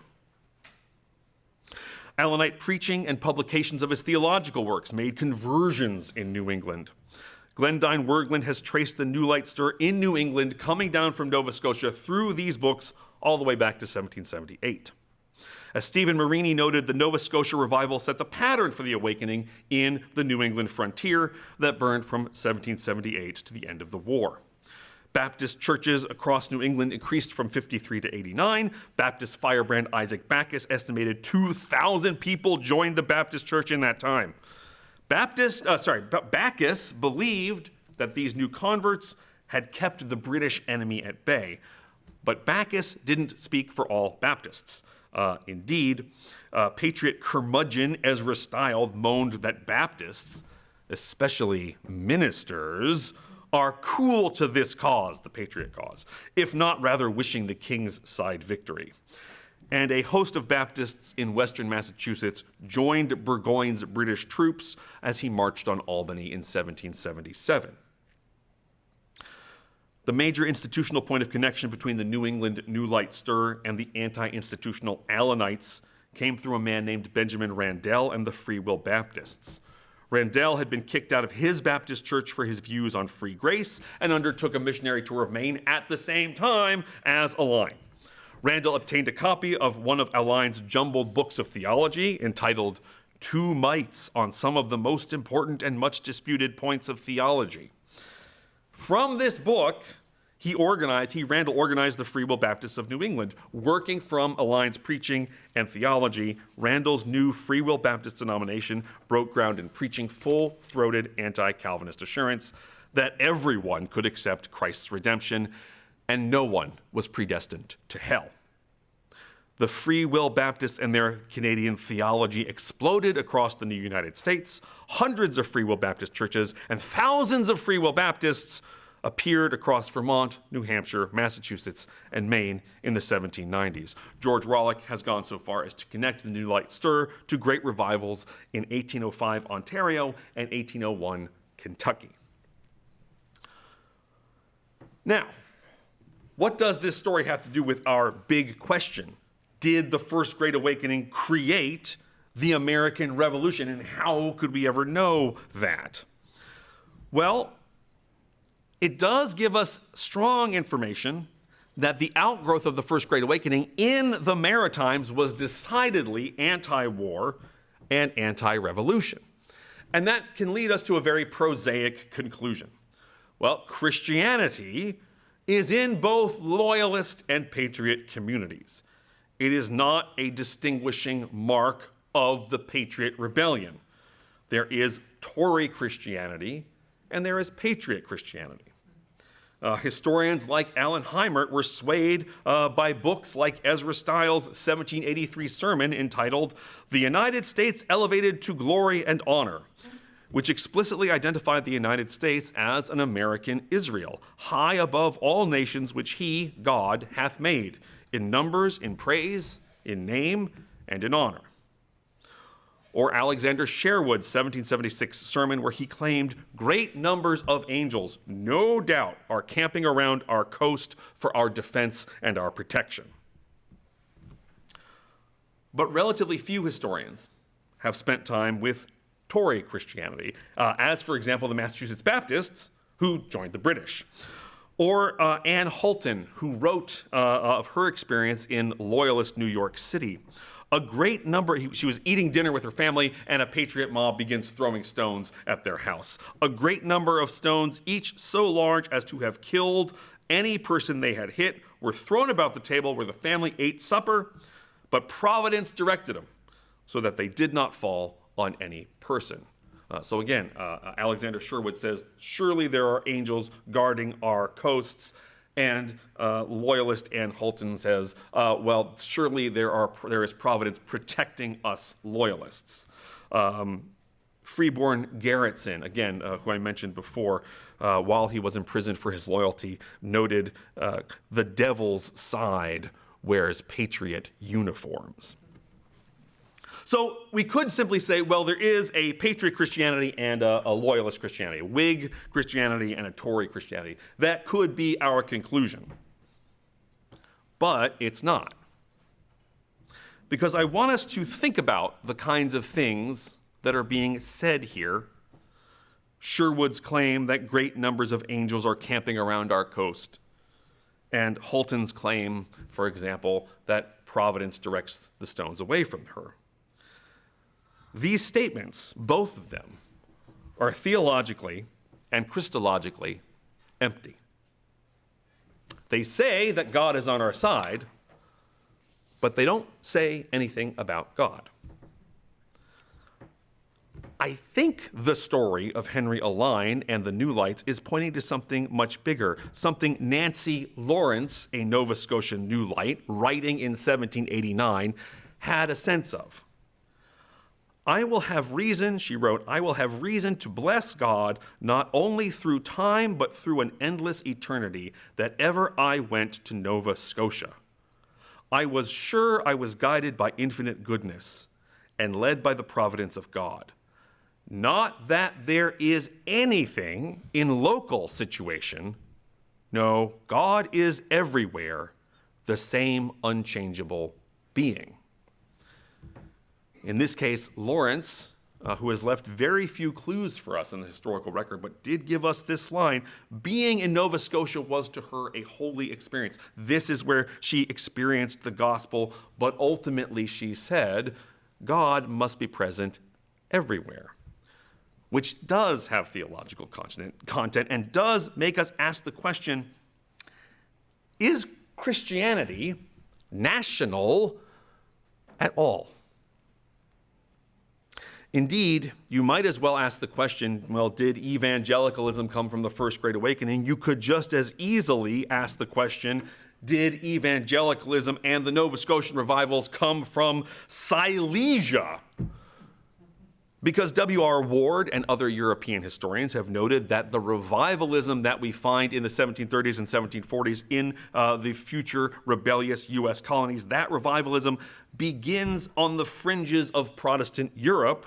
Allinite preaching and publications of his theological works made conversions in New England. Glendyne Wergeland has traced the New Light stir in New England coming down from Nova Scotia through these books all the way back to 1778. As Stephen Marini noted, the Nova Scotia revival set the pattern for the awakening in the New England frontier that burned from 1778 to the end of the war. Baptist churches across New England increased from 53 to 89. Baptist firebrand Isaac Backus estimated 2,000 people joined the Baptist church in that time. Backus believed that these new converts had kept the British enemy at bay. But Backus didn't speak for all Baptists. Indeed, patriot curmudgeon Ezra Stiles moaned that Baptists, especially ministers, are cool to this cause, the patriot cause, if not rather wishing the king's side victory. And a host of Baptists in western Massachusetts joined Burgoyne's British troops as he marched on Albany in 1777. The major institutional point of connection between the New England New Light stir and the anti-institutional Allinites came through a man named Benjamin Randell and the Free Will Baptists. Randell had been kicked out of his Baptist church for his views on free grace and undertook a missionary tour of Maine at the same time as Alline. Randell obtained a copy of one of Alline's jumbled books of theology entitled Two Mites on Some of the Most Important and Much Disputed Points of Theology. From this book, Randell organized the Free Will Baptists of New England. Working from Alline's preaching and theology, Randall's new Free Will Baptist denomination broke ground in preaching full-throated anti-Calvinist assurance that everyone could accept Christ's redemption and no one was predestined to hell. The Free Will Baptists and their Canadian theology exploded across the new United States. Hundreds of Free Will Baptist churches and thousands of Free Will Baptists appeared across Vermont, New Hampshire, Massachusetts, and Maine in the 1790s. George Rawlyk has gone so far as to connect the New Light stir to great revivals in 1805 Ontario and 1801 Kentucky. Now, what does this story have to do with our big question? Did the First Great Awakening create the American Revolution, and how could we ever know that? Well, it does give us strong information that the outgrowth of the First Great Awakening in the Maritimes was decidedly anti-war and anti-revolution. And that can lead us to a very prosaic conclusion. Well, Christianity is in both loyalist and patriot communities. It is not a distinguishing mark of the Patriot Rebellion. There is Tory Christianity and there is patriot Christianity. Historians like Alan Heimert were swayed by books like Ezra Stiles' 1783 sermon entitled "The United States Elevated to Glory and Honor," which explicitly identified the United States as an American Israel, high above all nations which he, God, hath made, in numbers, in praise, in name, and in honor. Or Alexander Sherwood's 1776 sermon where he claimed great numbers of angels, no doubt, are camping around our coast for our defense and our protection. But relatively few historians have spent time with Tory Christianity, as, for example, the Massachusetts Baptists, who joined the British. Or Anne Hulton, who wrote of her experience in loyalist New York City. A great number, she was eating dinner with her family, and a patriot mob begins throwing stones at their house. A great number of stones, each so large as to have killed any person they had hit, were thrown about the table where the family ate supper, but Providence directed them so that they did not fall on any person. So again, Alexander Sherwood says, surely there are angels guarding our coasts. And loyalist Anne Hulton says, well, surely there is Providence protecting us loyalists. Freeborn Garretson, again, who I mentioned before, while he was imprisoned for his loyalty, noted the devil's side wears patriot uniforms. So we could simply say, well, there is a patriot Christianity and a loyalist Christianity, a Whig Christianity and a Tory Christianity. That could be our conclusion. But it's not. Because I want us to think about the kinds of things that are being said here. Sherwood's claim that great numbers of angels are camping around our coast, and Holton's claim, for example, that providence directs the stones away from her. These statements, both of them, are theologically and Christologically empty. They say that God is on our side, but they don't say anything about God. I think the story of Henry Alline and the New Lights is pointing to something much bigger, something Nancy Lawrence, a Nova Scotian New Light, writing in 1789, had a sense of. I will have reason, she wrote, I will have reason to bless God not only through time, but through an endless eternity, that ever I went to Nova Scotia. I was sure I was guided by infinite goodness and led by the providence of God. Not that there is anything in local situation. No, God is everywhere, the same unchangeable being. In this case, Lawrence, who has left very few clues for us in the historical record, but did give us this line, being in Nova Scotia was to her a holy experience. This is where she experienced the gospel, but ultimately she said, God must be present everywhere, which does have theological content and does make us ask the question, is Christianity national at all? Indeed, you might as well ask the question, well, did evangelicalism come from the First Great Awakening? You could just as easily ask the question, did evangelicalism and the Nova Scotian revivals come from Silesia? Because W.R. Ward and other European historians have noted that the revivalism that we find in the 1730s and 1740s in the future rebellious U.S. colonies, that revivalism begins on the fringes of Protestant Europe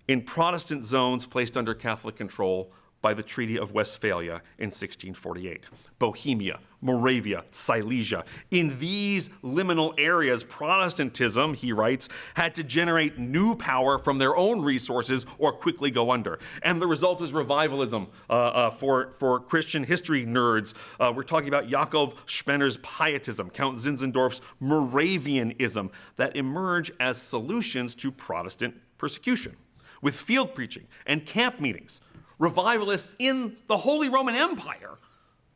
in Protestant zones placed under Catholic control by the Treaty of Westphalia in 1648. Bohemia, Moravia, Silesia. In these liminal areas, Protestantism, he writes, had to generate new power from their own resources or quickly go under. And the result is revivalism for Christian history nerds. We're talking about Jakob Spener's pietism, Count Zinzendorf's Moravianism, that emerge as solutions to Protestant persecution, with field preaching and camp meetings. Revivalists in the Holy Roman Empire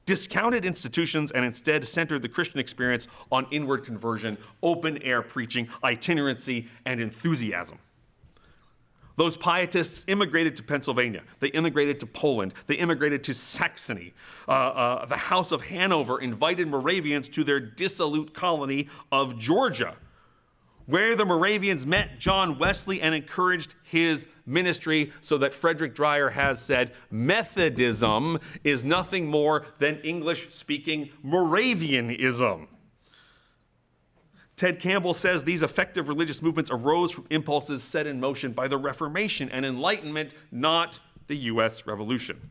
discounted institutions and instead centered the Christian experience on inward conversion, open-air preaching, itinerancy, and enthusiasm. Those pietists immigrated to Pennsylvania. They immigrated to Poland. They immigrated to Saxony. The House of Hanover invited Moravians to their dissolute colony of Georgia, where the Moravians met John Wesley and encouraged his ministry, so that Frederick Dreyer has said, Methodism is nothing more than English-speaking Moravianism. Ted Campbell says these effective religious movements arose from impulses set in motion by the Reformation and Enlightenment, not the U.S. Revolution.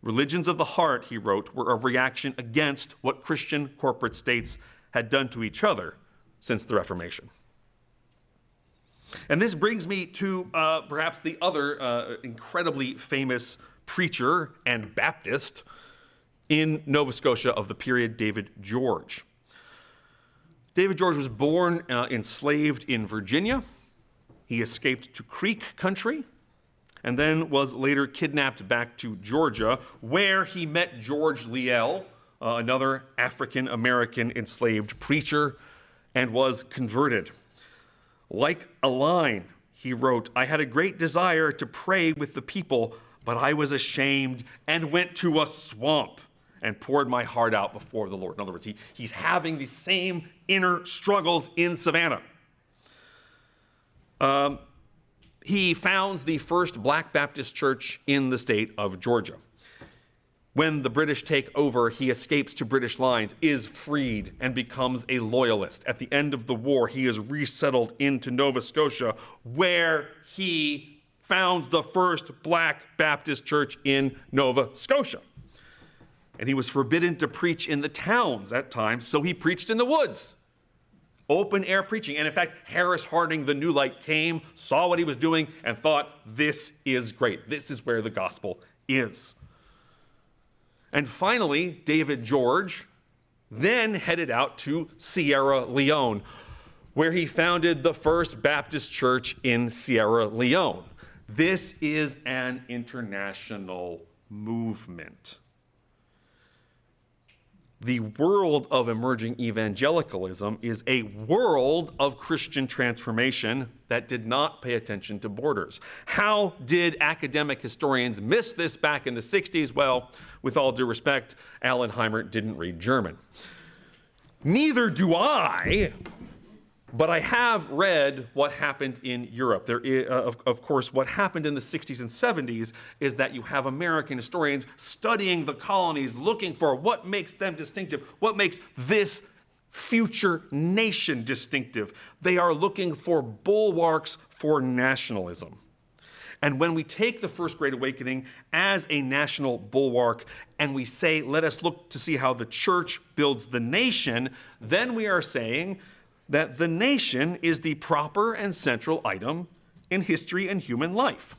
Religions of the heart, he wrote, were a reaction against what Christian corporate states had done to each other since the Reformation. And this brings me to perhaps the other incredibly famous preacher and Baptist in Nova Scotia of the period, David George. David George was born enslaved in Virginia. He escaped to Creek country and then was later kidnapped back to Georgia, where he met George Liel, another African-American enslaved preacher, and was converted. Like Alline, he wrote, I had a great desire to pray with the people, but I was ashamed and went to a swamp and poured my heart out before the Lord. In other words, he's having the same inner struggles in Savannah. He founds the first Black Baptist church in the state of Georgia. When the British take over, he escapes to British lines, is freed, and becomes a loyalist. At the end of the war, he is resettled into Nova Scotia, where he founds the first black Baptist church in Nova Scotia. And he was forbidden to preach in the towns at times, so he preached in the woods. Open air preaching. And in fact, Harris Harding, the New Light, came, saw what he was doing, and thought, this is great. This is where the gospel is. And finally, David George then headed out to Sierra Leone, where he founded the First Baptist Church in Sierra Leone. This is an international movement. The world of emerging evangelicalism is a world of Christian transformation that did not pay attention to borders. How did academic historians miss this back in the 60s? Well, with all due respect, Alline didn't read German. Neither do I, but I have read what happened in Europe. There is, of course, what happened in the 60s and 70s is that you have American historians studying the colonies, looking for what makes them distinctive, what makes this future nation distinctive. They are looking for bulwarks for nationalism. And when we take the First Great Awakening as a national bulwark and we say, let us look to see how the church builds the nation, then we are saying that the nation is the proper and central item in history and human life.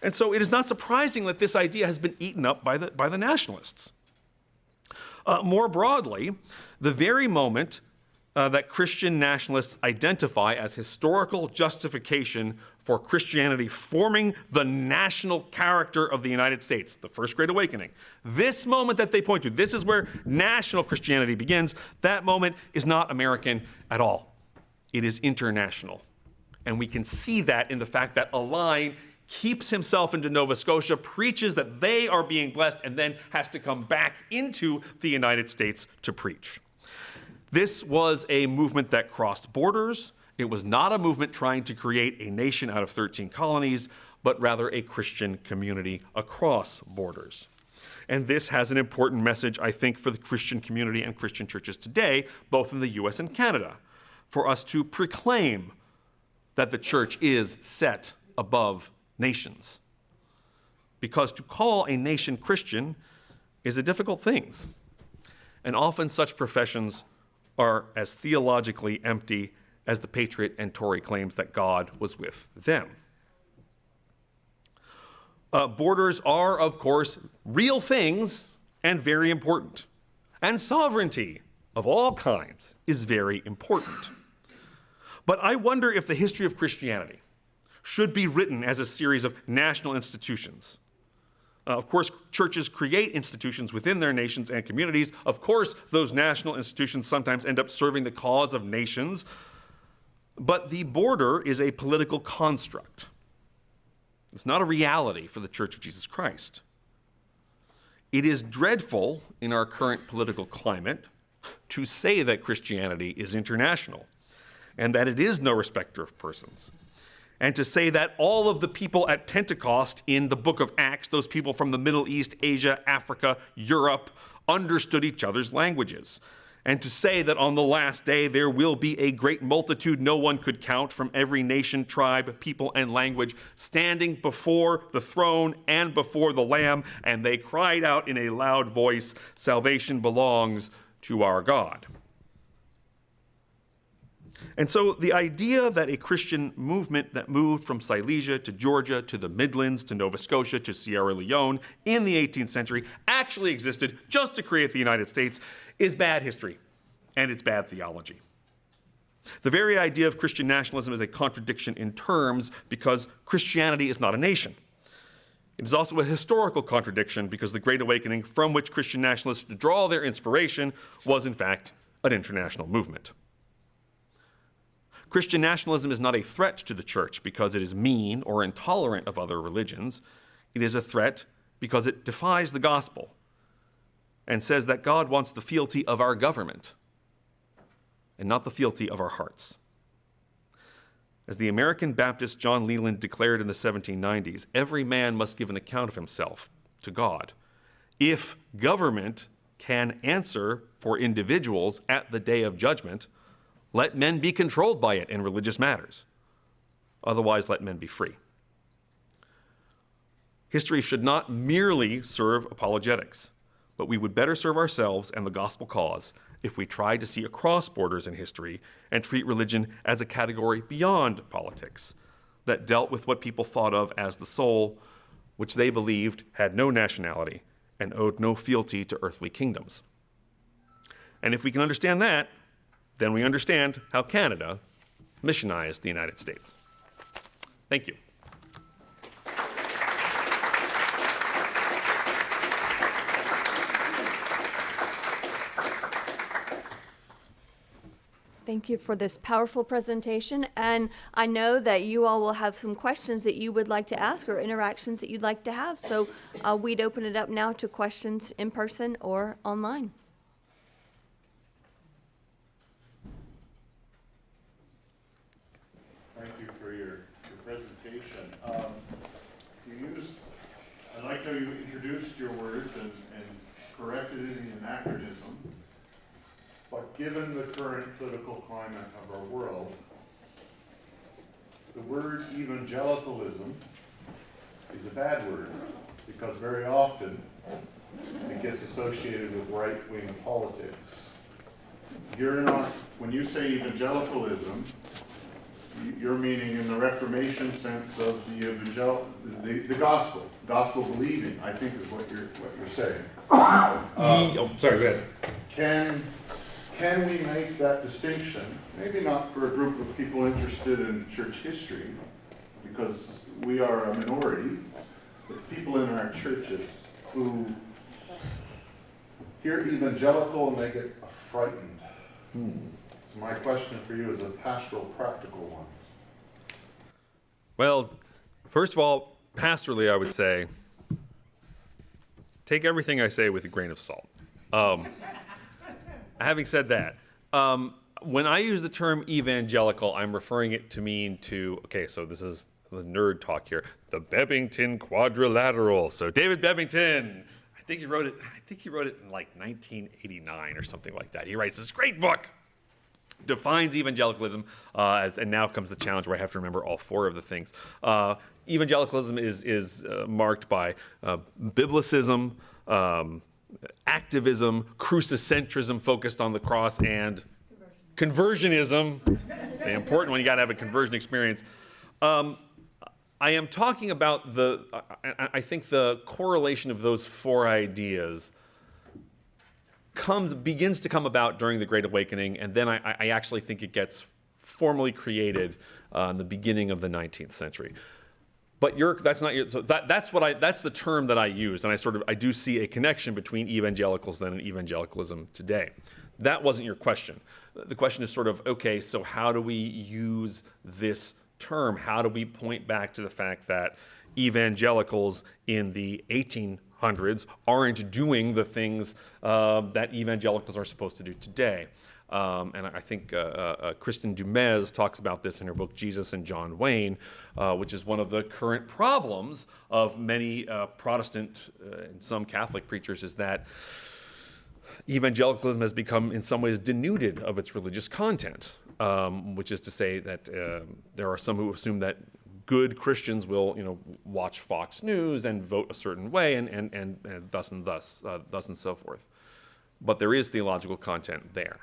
And so it is not surprising that this idea has been eaten up by the nationalists. More broadly, the very moment that Christian nationalists identify as historical justification for Christianity forming the national character of the United States, the First Great Awakening. This moment that they point to, this is where national Christianity begins. That moment is not American at all. It is international. And we can see that in the fact that Alline keeps himself into Nova Scotia, preaches that they are being blessed, and then has to come back into the United States to preach. This was a movement that crossed borders. It was not a movement trying to create a nation out of 13 colonies, but rather a Christian community across borders. And this has an important message, I think, for the Christian community and Christian churches today, both in the US and Canada, for us to proclaim that the church is set above nations. Because to call a nation Christian is a difficult thing. And often such professions are as theologically empty as the Patriot and Tory claims that God was with them. Borders are, of course, real things and very important. And sovereignty of all kinds is very important. But I wonder if the history of Christianity should be written as a series of national institutions. Of course, churches create institutions within their nations and communities. Of course, those national institutions sometimes end up serving the cause of nations. But the border is a political construct. It's not a reality for the Church of Jesus Christ. It is dreadful in our current political climate to say that Christianity is international and that it is no respecter of persons. And to say that all of the people at Pentecost in the book of Acts, those people from the Middle East, Asia, Africa, Europe, understood each other's languages. And to say that on the last day there will be a great multitude no one could count from every nation, tribe, people, and language standing before the throne and before the Lamb, and they cried out in a loud voice, "Salvation belongs to our God." And so the idea that a Christian movement that moved from Silesia to Georgia to the Midlands to Nova Scotia to Sierra Leone in the 18th century actually existed just to create the United States is bad history, and it's bad theology. The very idea of Christian nationalism is a contradiction in terms because Christianity is not a nation. It is also a historical contradiction because the Great Awakening from which Christian nationalists draw their inspiration was in fact an international movement. Christian nationalism is not a threat to the church because it is mean or intolerant of other religions. It is a threat because it defies the gospel and says that God wants the fealty of our government and not the fealty of our hearts. As the American Baptist John Leland declared in the 1790s, every man must give an account of himself to God. If government can answer for individuals at the day of judgment, let men be controlled by it in religious matters. Otherwise, let men be free. History should not merely serve apologetics, but we would better serve ourselves and the gospel cause if we tried to see across borders in history and treat religion as a category beyond politics that dealt with what people thought of as the soul, which they believed had no nationality and owed no fealty to earthly kingdoms. And if we can understand that, then we understand how Canada missionized the United States. Thank you. Thank you for this powerful presentation, and I know that you all will have some questions that you would like to ask or interactions that you'd like to have, so we'd open it up now to questions in person or online. Thank you for your presentation. I like how you introduced your words and corrected any anachronism. But given the current political climate of our world, the word evangelicalism is a bad word because very often it gets associated with right-wing politics. You're not, when you say evangelicalism, you're meaning in the Reformation sense of the gospel believing, I think is what you're saying. Sorry, go ahead. Can we make that distinction? Maybe not for a group of people interested in church history, because we are a minority, but people in our churches who hear evangelical and they get frightened. So my question for you is a pastoral, practical one. Well, first of all, pastorally, I would say, take everything I say with a grain of salt. Having said that, when I use the term evangelical, I'm referring it to mean okay, so this is the nerd talk here, the Bebbington Quadrilateral. So David Bebbington, I think he wrote it in like 1989 or something like that. He writes this great book, defines evangelicalism, and now comes the challenge where I have to remember all four of the things. Evangelicalism is marked by biblicism, activism, crucicentrism focused on the cross, and conversionism, the important one. You got to have a conversion experience. I am talking about I think the correlation of those four ideas begins to come about during the Great Awakening, and then I actually think it gets formally created in the beginning of the 19th century. But that's the term that I use, and I do see a connection between evangelicals then and evangelicalism today. That wasn't your question. The question is okay, so how do we use this term? How do we point back to the fact that evangelicals in the 1800s aren't doing the things that evangelicals are supposed to do today? And I think Kristen Dumez talks about this in her book, Jesus and John Wayne, which is one of the current problems of many Protestant and some Catholic preachers, is that evangelicalism has become in some ways denuded of its religious content, which is to say that there are some who assume that good Christians will, watch Fox News and vote a certain way and thus and so forth. But there is theological content there.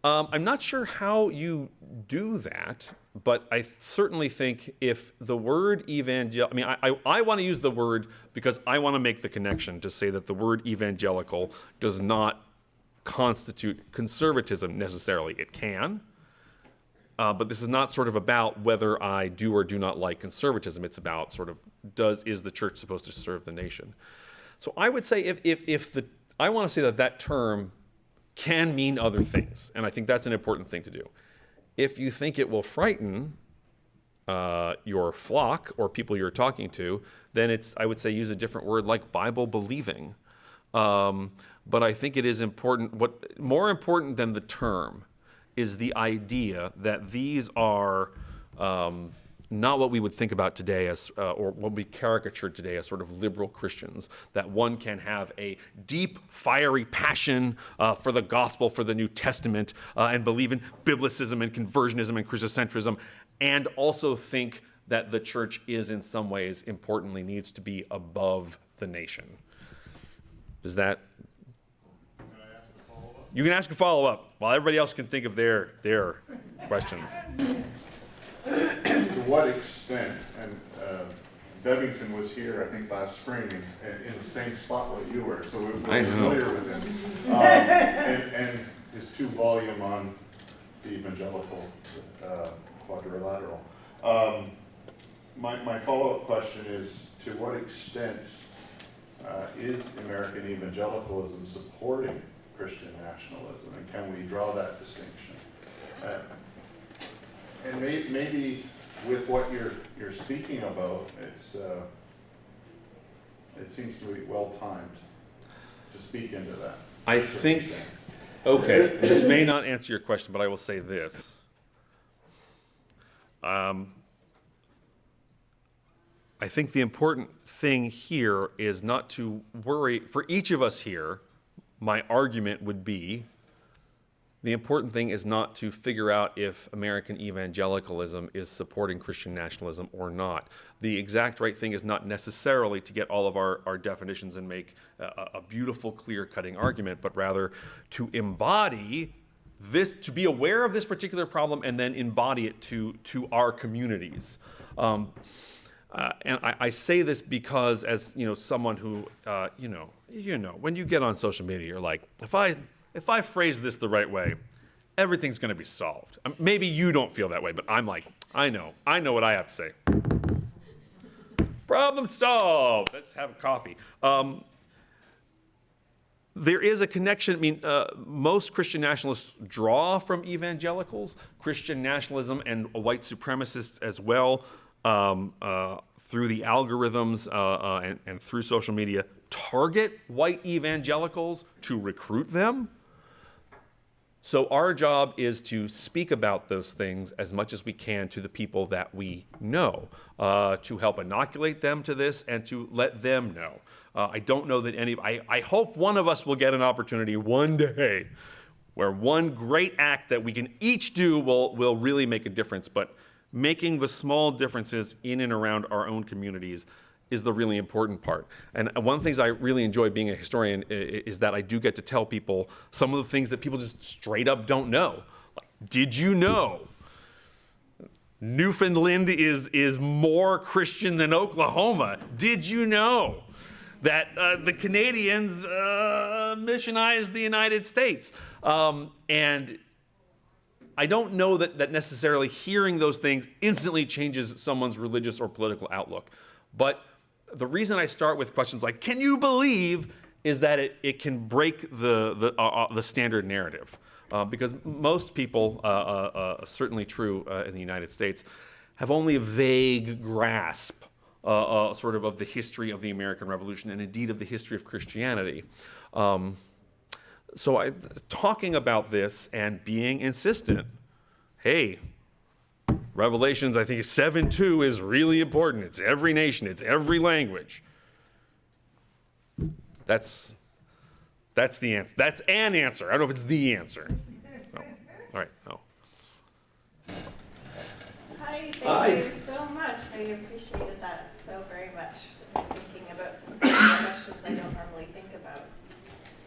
I'm not sure how you do that, but I certainly think if the word I want to use the word because I want to make the connection to say that the word evangelical does not constitute conservatism necessarily. It can, but this is not about whether I do or do not like conservatism. It's about is the church supposed to serve the nation? So I would say I want to say that term can mean other things, and I think that's an important thing to do. If you think it will frighten your flock or people you're talking to, then I would say use a different word like Bible believing. But I think it is important. What more important than the term is the idea that these are not what we would think about today as, or what we caricatured today as sort of liberal Christians, that one can have a deep, fiery passion for the gospel, for the New Testament, and believe in biblicism and conversionism and Christocentrism, and also think that the church is in some ways, importantly, needs to be above the nation. Does that? Can I ask a follow-up? You can ask a follow-up while everybody else can think of their questions. To what extent, and Bevington was here, I think, last spring, in the same spot where you were, so we're familiar with him. And his 2-volume on the evangelical quadrilateral. My follow-up question is, to what extent is American evangelicalism supporting Christian nationalism, and can we draw that distinction? And maybe with what you're speaking about, it seems to be well timed to speak into that. I think, okay, this may not answer your question, but I will say this. I think the important thing here is not to worry. For each of us here, my argument would be, the important thing is not to figure out if American evangelicalism is supporting Christian nationalism or not. The exact right thing is not necessarily to get all of our definitions and make a beautiful, clear-cutting argument, but rather to embody this, to be aware of this particular problem and then embody it to our communities. And I say this because, as someone who, when you get on social media, you're like, if I phrase this the right way, everything's going to be solved. Maybe you don't feel that way, but I'm like, I know what I have to say. Problem solved. Let's have a coffee. There is a connection. I mean, most Christian nationalists draw from evangelicals. Christian nationalism and white supremacists as well, through the algorithms and through social media, target white evangelicals to recruit them. So our job is to speak about those things as much as we can to the people that we know, to help inoculate them to this and to let them know. I don't know that I hope one of us will get an opportunity one day where one great act that we can each do will really make a difference. But making the small differences in and around our own communities is the really important part. And one of the things I really enjoy being a historian is that I do get to tell people some of the things that people just straight up don't know. Like, did you know Newfoundland is more Christian than Oklahoma? Did you know that the Canadians missionized the United States? And I don't know that necessarily hearing those things instantly changes someone's religious or political outlook. But the reason I start with questions like, can you believe, is that it can break the standard narrative. Because most people, certainly true in the United States, have only a vague grasp sort of the history of the American Revolution and indeed of the history of Christianity. So talking about this and being insistent, hey, Revelations, I think 7:2 is really important. It's every nation, it's every language. That's the answer. That's an answer. I don't know if it's the answer. Oh. All right. Oh. Hi, thank you so much. I appreciated that so very much. Thinking about some questions I don't normally think about.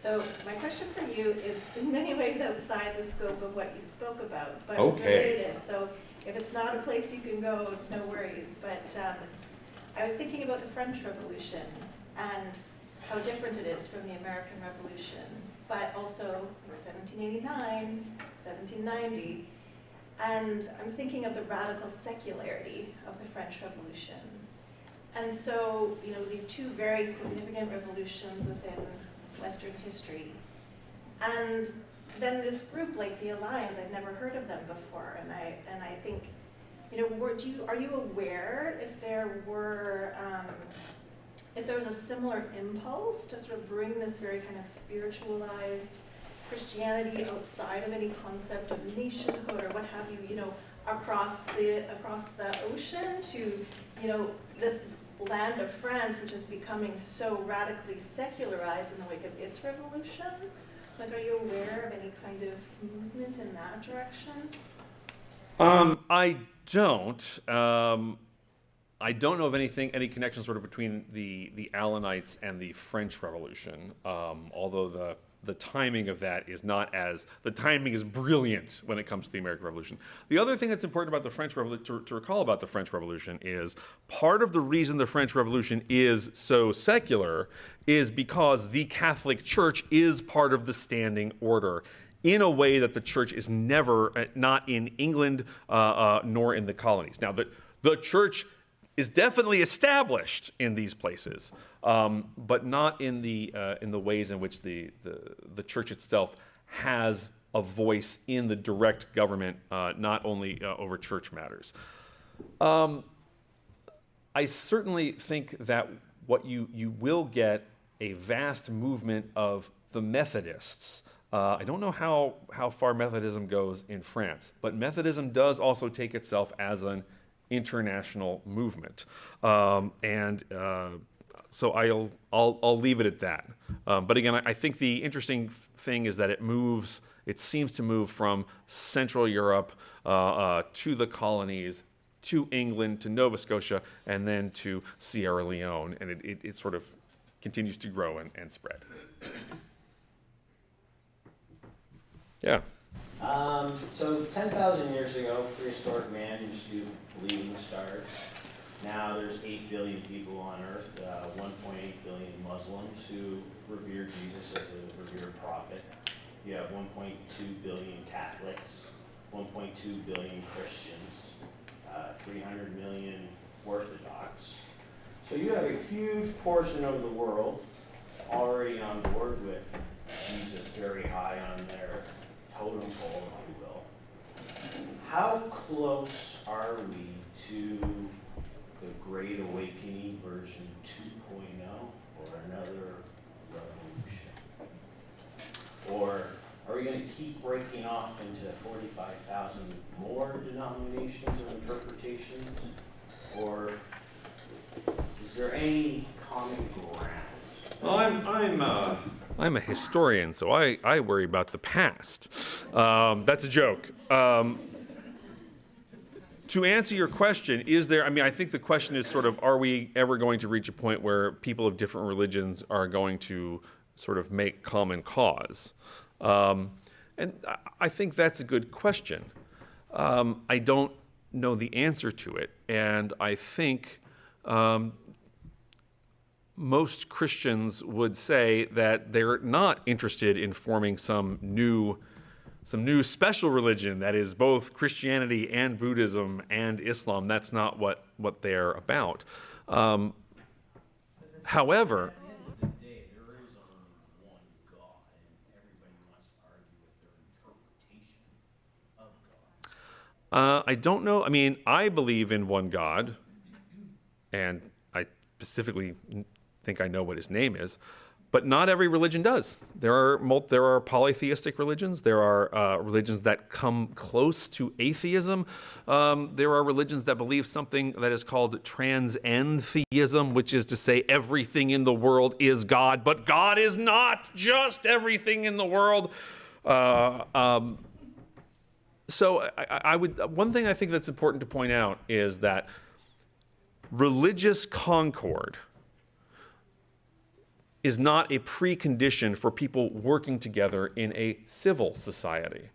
So my question for you is in many ways outside the scope of what you spoke about, but related. So if it's not a place you can go, no worries. But I was thinking about the French Revolution and how different it is from the American Revolution, but also 1789, 1790. And I'm thinking of the radical secularity of the French Revolution. And so, these two very significant revolutions within Western history. And then this group like the Alliance, I've never heard of them before, and I think, are you aware if there was a similar impulse to sort of bring this very kind of spiritualized Christianity outside of any concept of nationhood or what have you? across the ocean to, you know, this land of France, which is becoming so radically secularized in the wake of its revolution? Like, are you aware of any kind of movement in that direction? I don't. I don't know of any connection sort of between the Alanites and the French Revolution, although the timing of that is not as, the timing is brilliant when it comes to the American Revolution. The other thing that's important about the French Revolution, to recall about the French Revolution, is part of the reason the French Revolution is so secular is because the Catholic Church is part of the standing order in a way that the church is never, not in England nor in the colonies. Now, the church is definitely established in these places, but not in the ways in which the church itself has a voice in the direct government, not only over church matters. I certainly think that what you will get a vast movement of the Methodists. I don't know how far Methodism goes in France, but Methodism does also take itself as an international movement, so I'll leave it at that. But again, I think the interesting thing is that it seems to move from Central Europe to the colonies, to England, to Nova Scotia, and then to Sierra Leone, and it sort of continues to grow and spread. Yeah. So 10,000 years ago, prehistoric man used to believe in the stars. Now there's 8 billion people on Earth, 1.8 billion Muslims who revere Jesus as a revered prophet. You have 1.2 billion Catholics, 1.2 billion Christians, 300 million Orthodox. So you have a huge portion of the world already on board with Jesus very high on their totem pole, if you will. How close are we to the Great Awakening version 2.0 or another revolution? Or are we going to keep breaking off into 45,000 more denominations or interpretations? Or is there any common ground? Well, I'm a historian, so I worry about the past. That's a joke. To answer your question, I think the question is sort of, are we ever going to reach a point where people of different religions are going to sort of make common cause? And I think that's a good question. I don't know the answer to it, and I think most Christians would say that they're not interested in forming some new special religion that is both Christianity and Buddhism and Islam. That's not what they're about. However, At the end of the day, there is only one God, and everybody wants to argue with their interpretation of God. I don't know. I mean, I believe in one God, and I specifically think I know what his name is, but not every religion does. There are polytheistic religions. There are religions that come close to atheism. There are religions that believe something that is called transcend-theism, which is to say everything in the world is God, but God is not just everything in the world. So one thing I think that's important to point out is that religious concord is not a precondition for people working together in a civil society,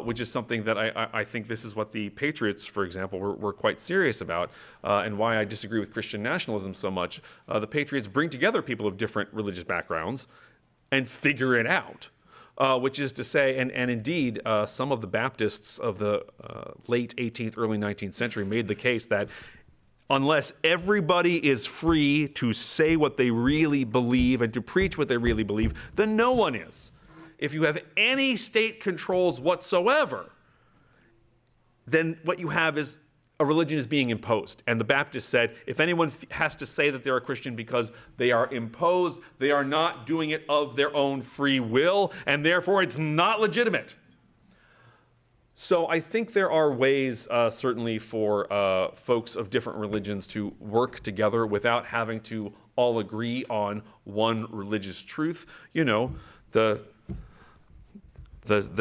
which is something that I think this is what the Patriots, for example, were quite serious about, and why I disagree with Christian nationalism so much. The Patriots bring together people of different religious backgrounds and figure it out, which is to say, and indeed, some of the Baptists of the late 18th, early 19th century made the case that unless everybody is free to say what they really believe and to preach what they really believe, then no one is. If you have any state controls whatsoever, then what you have is a religion is being imposed. And the Baptists said, if anyone has to say that they're a Christian because they are imposed, they are not doing it of their own free will, and therefore it's not legitimate. So I think there are ways, certainly, for folks of different religions to work together without having to all agree on one religious truth. You know, the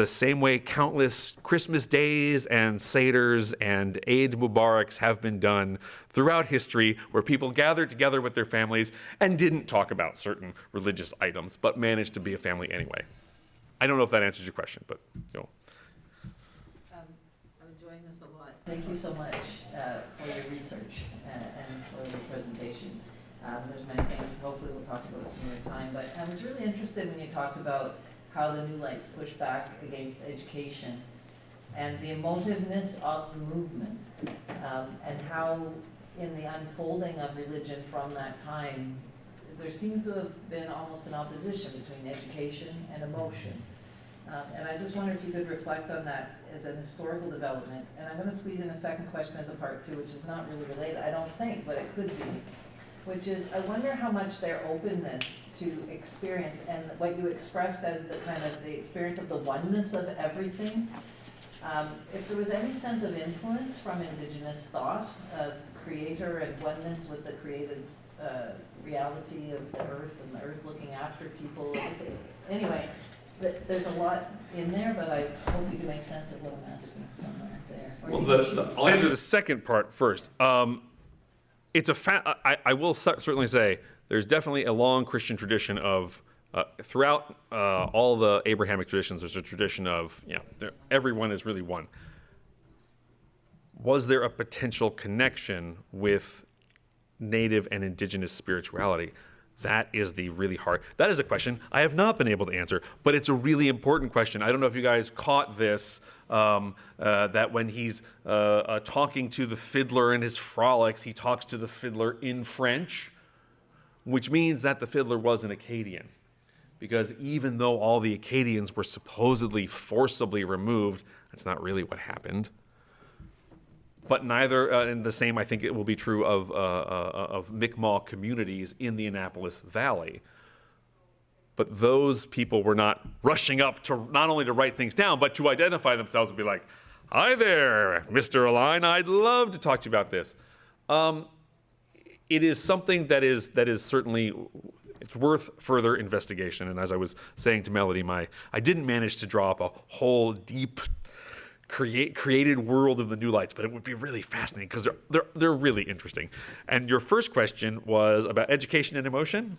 same way countless Christmas days and Seders and Eid Mubaraks have been done throughout history, where people gathered together with their families and didn't talk about certain religious items, but managed to be a family anyway. I don't know if that answers your question, but you know. I'm enjoying this a lot. Thank you so much for your research and for your presentation. There's many things, hopefully we'll talk about some other time, but I was really interested when you talked about how the New Lights push back against education and the emotiveness of the movement, and how in the unfolding of religion from that time, there seems to have been almost an opposition between education and emotion. And I just wondered if you could reflect on that as an historical development. And I'm going to squeeze in a second question as a part two, which is not really related, I don't think, but it could be, which is, I wonder how much their openness to experience and what you expressed as the kind of the experience of the oneness of everything, if there was any sense of influence from indigenous thought of creator and oneness with the created reality of the earth and the earth looking after people. Anyway, there's a lot in there, but I hope you can make sense of what I'm asking somewhere there. Well, I'll answer the second part first. It's I will certainly say there's definitely a long Christian tradition of throughout all the Abrahamic traditions. There's a tradition of everyone is really one. Was there a potential connection with native and indigenous spirituality? That is the really hard. That is a question I have not been able to answer, but it's a really important question. I don't know if you guys caught this. That when he's talking to the fiddler in his frolics, he talks to the fiddler in French, which means that the fiddler was an Acadian. Because even though all the Acadians were supposedly forcibly removed, that's not really what happened. But neither, and the same I think it will be true of Mi'kmaq communities in the Annapolis Valley. But those people were not rushing up to not only to write things down, but to identify themselves and be like, "Hi there, Mr. Alline, I'd love to talk to you about this." It is something that is certainly, it's worth further investigation. And as I was saying to Melody, I didn't manage to draw up a whole deep created world of the New Lights, but it would be really fascinating because they're really interesting. And your first question was about education and emotion.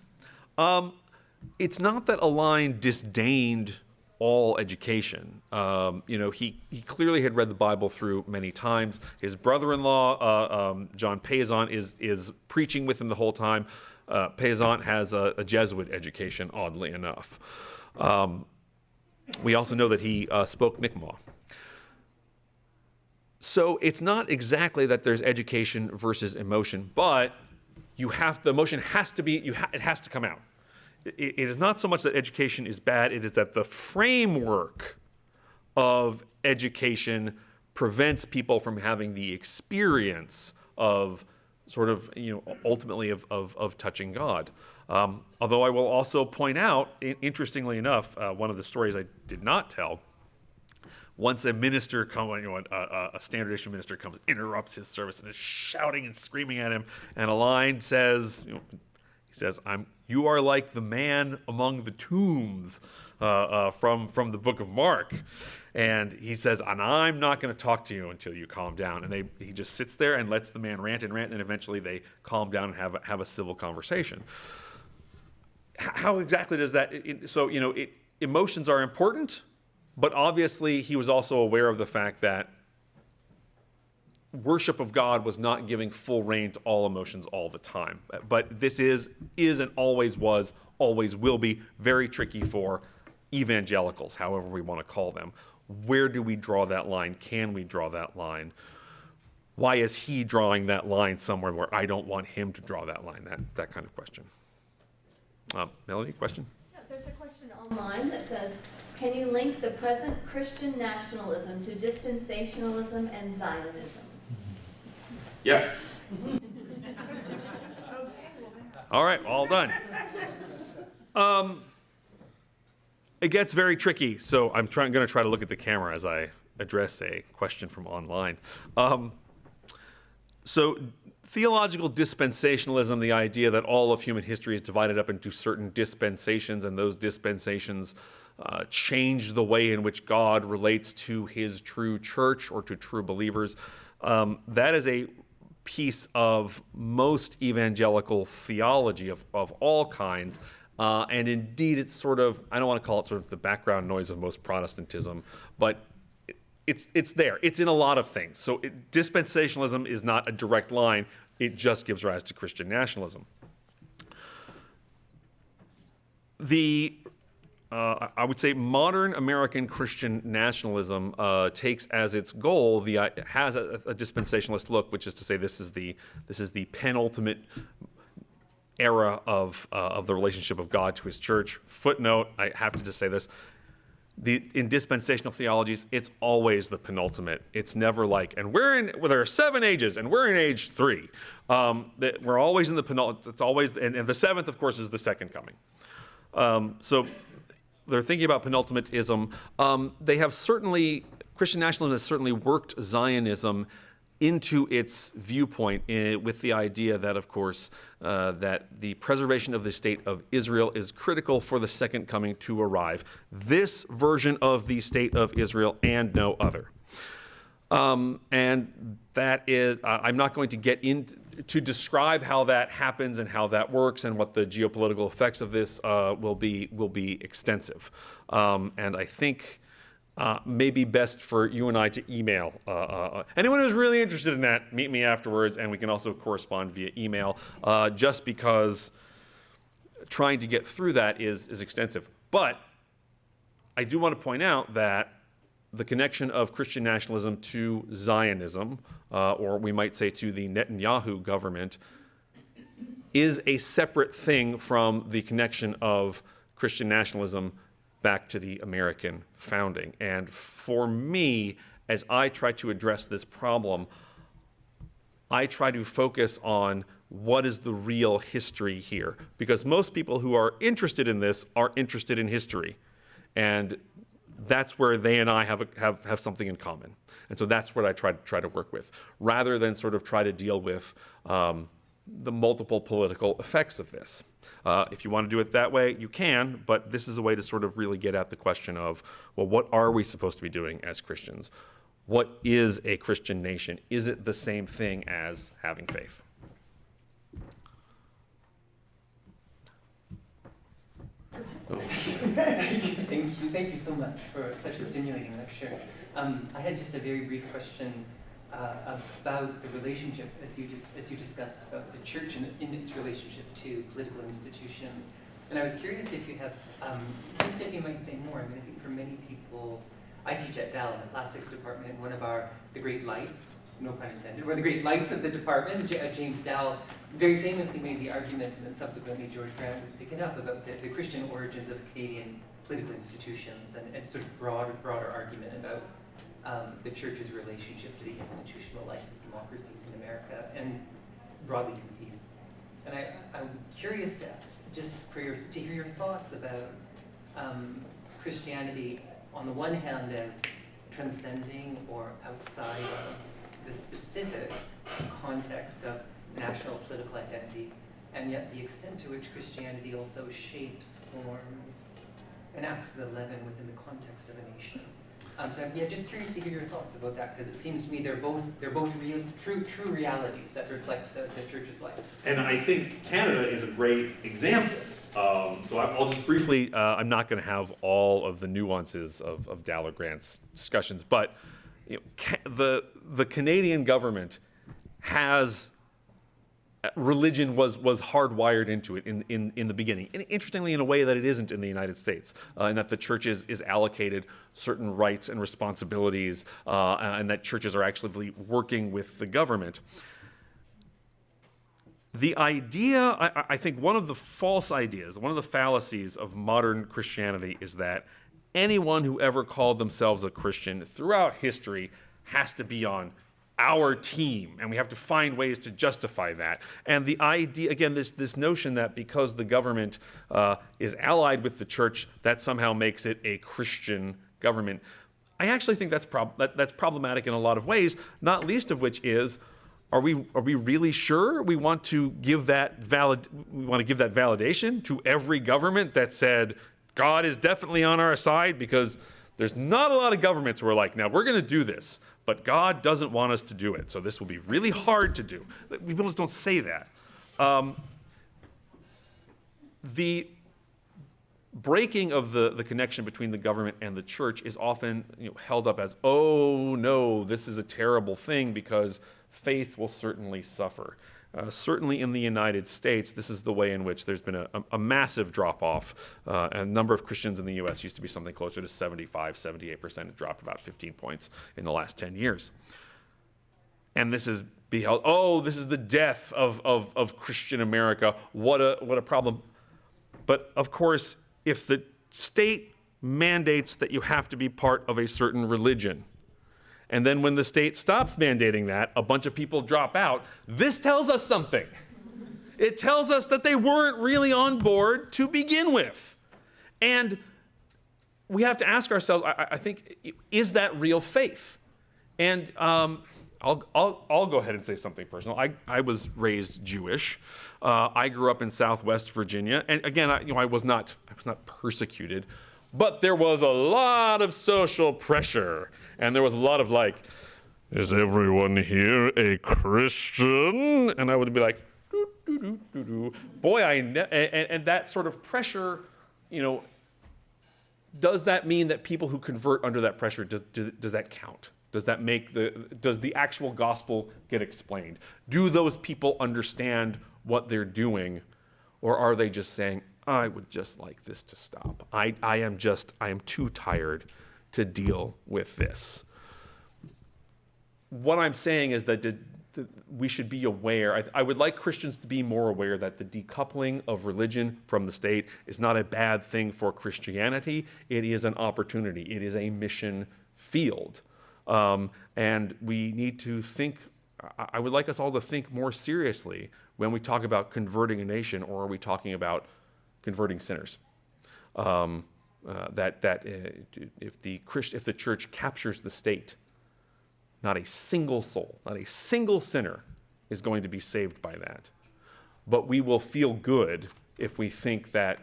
It's not that Alline disdained all education. He clearly had read the Bible through many times. His brother-in-law, John Payson, is preaching with him the whole time. Payson has a Jesuit education, oddly enough. We also know that he spoke Mi'kmaq. So it's not exactly that there's education versus emotion, but the emotion has to be, it has to come out. It is not so much that education is bad, it is that the framework of education prevents people from having the experience of sort of, ultimately of touching God. Although I will also point out, interestingly enough, one of the stories I did not tell, once a minister a standard issue minister comes, interrupts his service and is shouting and screaming at him, and Alline says, "You are like the man among the tombs from the book of Mark." And he says, "And I'm not going to talk to you until you calm down." And he just sits there and lets the man rant, and eventually they calm down and have a civil conversation. How exactly does that? Emotions are important. But obviously, he was also aware of the fact that worship of God was not giving full reign to all emotions all the time. But this is and always was, always will be very tricky for evangelicals, however we want to call them. Where do we draw that line? Can we draw that line? Why is he drawing that line somewhere where I don't want him to draw that line? That kind of question. Melody, question? Yeah, there's a question online that says, can you link the present Christian nationalism to dispensationalism and Zionism? Yes. All right, all done. It gets very tricky, so I'm going to try to look at the camera as I address a question from online. So theological dispensationalism, the idea that all of human history is divided up into certain dispensations, and those dispensations change the way in which God relates to his true church or to true believers, that is a piece of most evangelical theology of all kinds. And indeed, it's sort of, I don't want to call it sort of the background noise of most Protestantism, but it's there. It's in a lot of things. So dispensationalism is not a direct line. It just gives rise to Christian nationalism. I would say modern American Christian nationalism takes as its goal has a dispensationalist look, which is to say this is the penultimate era of the relationship of God to his church. Footnote, I have to just say this. In dispensational theologies, it's always the penultimate. It's never like, there are 7 ages, and we're in age 3. We're always in the penultimate. It's always, and the 7th, of course, is the second coming. So they're thinking about penultimatism. They have certainly, Christian nationalism has certainly worked Zionism into its viewpoint with the idea that, of course, that the preservation of the state of Israel is critical for the second coming to arrive. This version of the state of Israel and no other. And that is, I'm not going to get into describe how that happens and how that works and what the geopolitical effects of this will be extensive. And I think maybe best for you and I to email. Anyone who's really interested in that, meet me afterwards, and we can also correspond via email, just because trying to get through that is extensive. But I do want to point out that the connection of Christian nationalism to Zionism, or we might say to the Netanyahu government, is a separate thing from the connection of Christian nationalism back to the American founding. And for me, as I try to address this problem, I try to focus on what is the real history here. Because most people who are interested in this are interested in history. And that's where they and I have something in common. And so that's what I try to work with, rather than sort of try to deal with the multiple political effects of this. If you want to do it that way, you can, but this is a way to sort of really get at the question of, well, what are we supposed to be doing as Christians? What is a Christian nation? Is it the same thing as having faith? Thank you so much for such a stimulating lecture. I had just a very brief question about the relationship, as you discussed, about the church and in its relationship to political institutions. And I was curious if you have, just if you might say more. I mean, I think for many people, I teach at Dal in the plastics department. One of the great lights, no pun intended, one of the great lights of the department, James Dal, very famously made the argument, and then subsequently George Grant would pick it up, about the Christian origins of Canadian political institutions, and sort of broader argument about the church's relationship to the institutional life of democracies in America, and broadly conceived. And I'm curious to hear your thoughts about Christianity, on the one hand, as transcending or outside of the specific context of national political identity, and yet the extent to which Christianity also shapes, forms, and acts as a leaven within the context of a nation. So I'm just curious to hear your thoughts about that, because it seems to me they're both real, true realities that reflect the church's life. And I think Canada is a great example. So I'll just briefly, I'm not going to have all of the nuances of Dal or Grant's discussions, but the Canadian government has religion was hardwired into it in the beginning. And interestingly, in a way that it isn't in the United States, in that the church is allocated certain rights and responsibilities, and that churches are actually working with the government. The idea, I think one of the false ideas, one of the fallacies of modern Christianity is that anyone who ever called themselves a Christian throughout history has to be on our team, and we have to find ways to justify that. And the idea, again, this notion that because the government is allied with the church, that somehow makes it a Christian government. I actually think that's problematic in a lot of ways, not least of which is, are we really sure we want to give that validation to every government that said God is definitely on our side? Because there's not a lot of governments who are like, now we're going to do this, but God doesn't want us to do it, so this will be really hard to do. People just don't say that. The breaking of the connection between the government and the church is often held up as, oh no, this is a terrible thing because faith will certainly suffer. Certainly in the United States, this is the way in which there's been a massive drop-off. A number of Christians in the U.S. used to be something closer to 75, 78%. It dropped about 15 points in the last 10 years. And this is beheld, oh, this is the death of Christian America. What a problem. But of course, if the state mandates that you have to be part of a certain religion, and then when the state stops mandating that, a bunch of people drop out, this tells us something. It tells us that they weren't really on board to begin with. And we have to ask ourselves, I think, is that real faith? And I'll go ahead and say something personal. I was raised Jewish. I grew up in Southwest Virginia, and again, I was not persecuted, but there was a lot of social pressure, and there was a lot of like, is everyone here a Christian? And I would be like, doo, doo, doo, doo, doo. Boy, and that sort of pressure, does that mean that people who convert under that pressure, does that count? Does the actual gospel get explained? Do those people understand what they're doing, or are they just saying, I would just like this to stop. I am too tired to deal with this. What I'm saying is that we should be aware. I would like Christians to be more aware that the decoupling of religion from the state is not a bad thing for Christianity. It is an opportunity. It is a mission field. And we need to think, I would like us all to think more seriously when we talk about converting a nation, or are we talking about converting sinners? If the church captures the state, not a single soul, not a single sinner is going to be saved by that. But we will feel good if we think that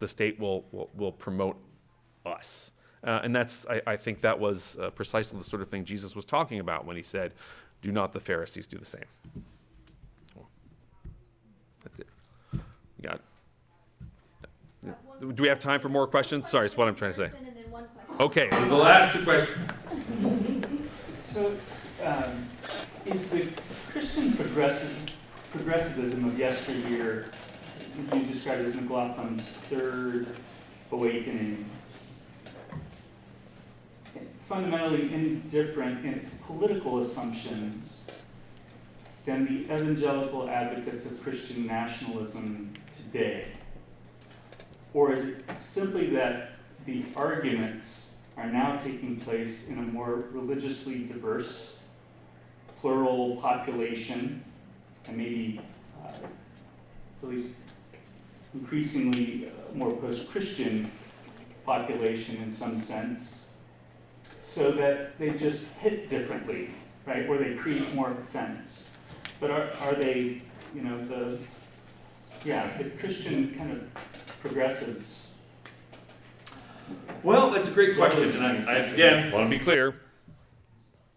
the state will promote us. And I think that was precisely the sort of thing Jesus was talking about when he said, do not the Pharisees do the same? That's it. You got it. Do we have time for more questions? Sorry, that's what I'm trying to say. Okay, this is the last two questions. So, is the Christian progressivism of yesteryear, you described it as McLaughlin's third awakening, fundamentally indifferent in its political assumptions than the evangelical advocates of Christian nationalism today? Or is it simply that the arguments are now taking place in a more religiously diverse, plural population, and maybe at least increasingly more post-Christian population in some sense, so that they just hit differently, right? Or they create more offense. But are they, the Christian kind of progressives? Well, that's a great question. And I again, want to be clear.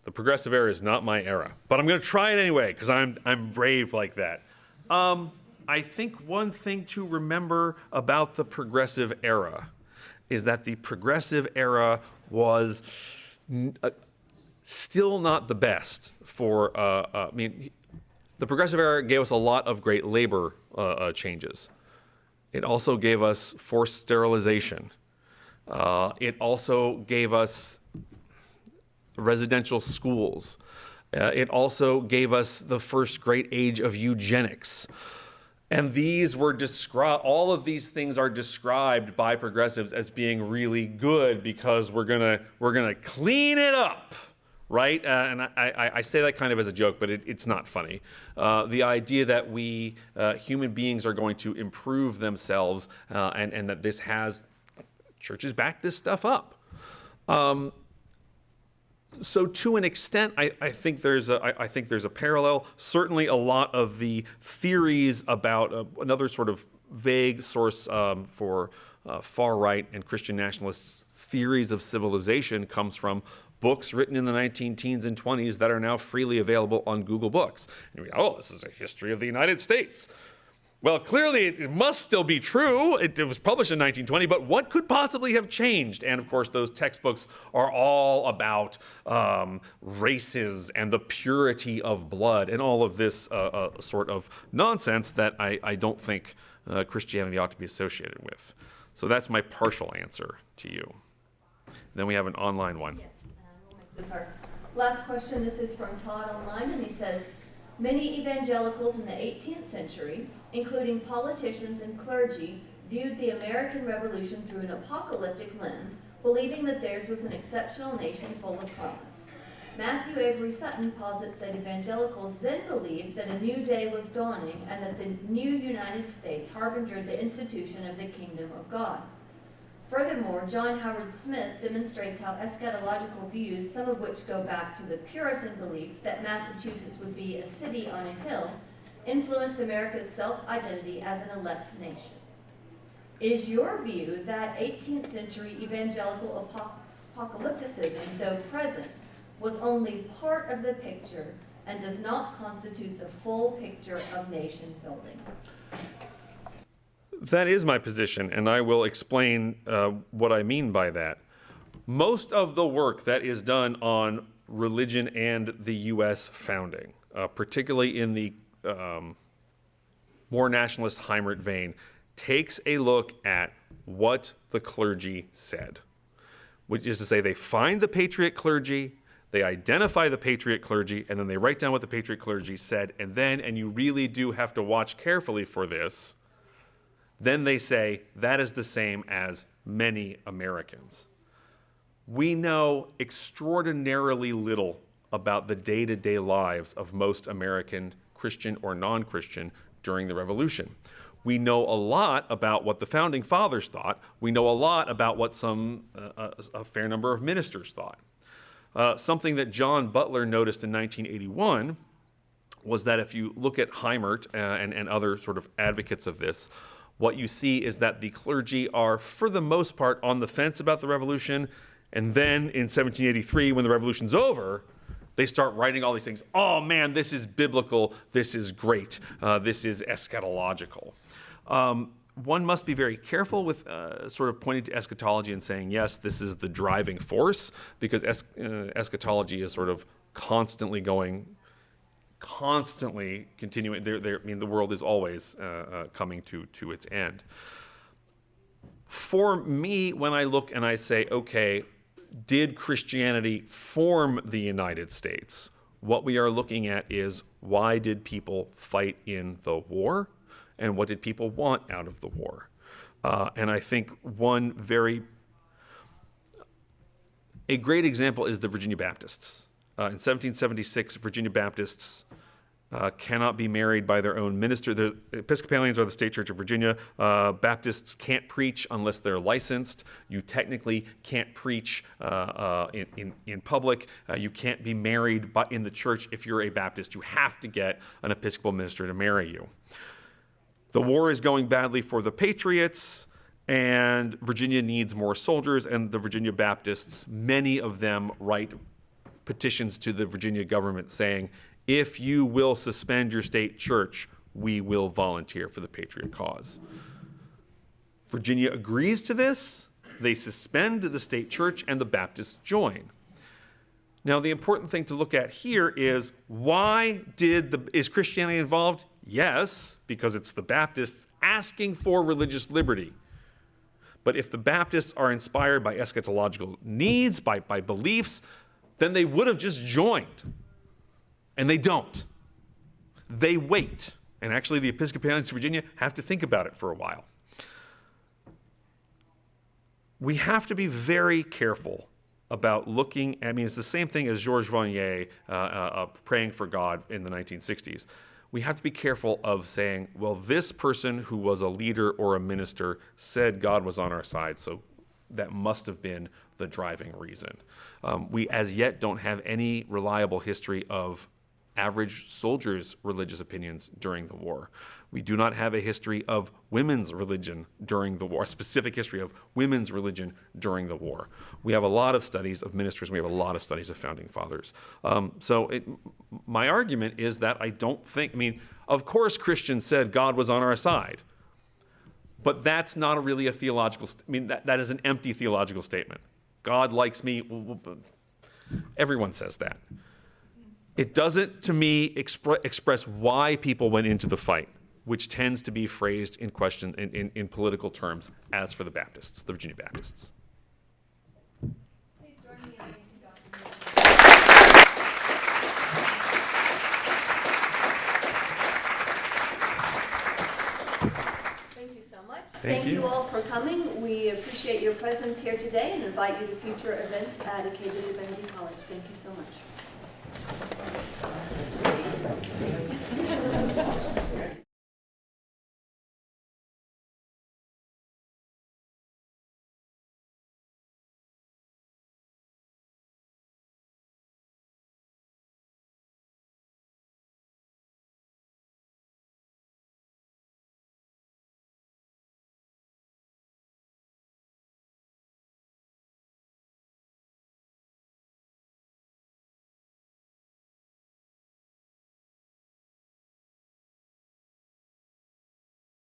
The progressive era is not my era. But I'm going to try it anyway, because I'm brave like that. I think one thing to remember about the progressive era is that the progressive era was still not the best for, the progressive era gave us a lot of great labor changes. It also gave us forced sterilization. It also gave us residential schools. It also gave us the first great age of eugenics. And these were all of these things are described by progressives as being really good because we're gonna clean it up, right? And I say that kind of as a joke, but it's not funny. The idea that we human beings are going to improve themselves and that churches back this stuff up. So to an extent, I think there's a parallel. Certainly, a lot of the theories about another sort of vague source for far right and Christian nationalists' theories of civilization comes from books written in the 19-teens and 20s that are now freely available on Google Books. And this is a history of the United States. Well, clearly it must still be true. It was published in 1920, but what could possibly have changed? And of course, those textbooks are all about races and the purity of blood and all of this sort of nonsense that I don't think Christianity ought to be associated with. So that's my partial answer to you. And then we have an online one. Yes, and we'll make this our last question. This is from Todd Online, and he says, many evangelicals in the 18th century, including politicians and clergy, viewed the American Revolution through an apocalyptic lens, believing that theirs was an exceptional nation full of promise. Matthew Avery Sutton posits that evangelicals then believed that a new day was dawning and that the new United States harbingered the institution of the kingdom of God. Furthermore, John Howard Smith demonstrates how eschatological views, some of which go back to the Puritan belief that Massachusetts would be a city on a hill, influenced America's self-identity as an elect nation. Is your view that 18th century evangelical apocalypticism, though present, was only part of the picture and does not constitute the full picture of nation building? That is my position, and I will explain what I mean by that. Most of the work that is done on religion and the U.S. founding, particularly in the more nationalist Heimert vein, takes a look at what the clergy said, which is to say they find the patriot clergy, they identify the patriot clergy, and then they write down what the patriot clergy said, and you really do have to watch carefully for this, then they say that is the same as many Americans. We know extraordinarily little about the day-to-day lives of most American, Christian or non-Christian, during the Revolution. We know a lot about what the Founding Fathers thought. We know a lot about what a fair number of ministers thought. Something that John Butler noticed in 1981 was that if you look at Heimert and other sort of advocates of this, what you see is that the clergy are, for the most part, on the fence about the revolution. And then in 1783, when the revolution's over, they start writing all these things. Oh man, this is biblical. This is great. This is eschatological. One must be very careful with sort of pointing to eschatology and saying, yes, this is the driving force, because eschatology is sort of constantly continuing. I mean, the world is always coming to its end. For me, when I look and I say, okay, did Christianity form the United States? What we are looking at is, why did people fight in the war? And what did people want out of the war? And I think a great example is the Virginia Baptists. In 1776, Virginia Baptists cannot be married by their own minister. The Episcopalians are the state church of Virginia. Baptists can't preach unless they're licensed. You technically can't preach in public. You can't be married in the church if you're a Baptist. You have to get an Episcopal minister to marry you. The war is going badly for the Patriots, and Virginia needs more soldiers, and the Virginia Baptists, many of them write petitions to the Virginia government saying, if you will suspend your state church, we will volunteer for the Patriot cause. Virginia agrees to this. They suspend the state church, and the Baptists join. Now, the important thing to look at here is, is Christianity involved? Yes, because it's the Baptists asking for religious liberty. But if the Baptists are inspired by eschatological needs, by beliefs, then they would have just joined. And they don't. They wait. And actually, the Episcopalians of Virginia have to think about it for a while. We have to be very careful about looking, it's the same thing as Georges Vanier praying for God in the 1960s. We have to be careful of saying, well, this person who was a leader or a minister said God was on our side, so that must have been the driving reason. We as yet don't have any reliable history of average soldiers' religious opinions during the war. We do not have a history of women's religion during the war, a specific history of women's religion during the war. We have a lot of studies of ministers, and we have a lot of studies of founding fathers. My argument is that I don't think, of course Christians said God was on our side, but that's not really a theological, that is an empty theological statement. God likes me, everyone says that. It doesn't, to me, express why people went into the fight, which tends to be phrased in political terms, as for the Baptists, the Virginia Baptists. Please join me in thanking Dr. Thank you so much. Thank you. You all for coming. We appreciate your presence here today and invite you to future events at Acadia Divinity College. Thank you so much.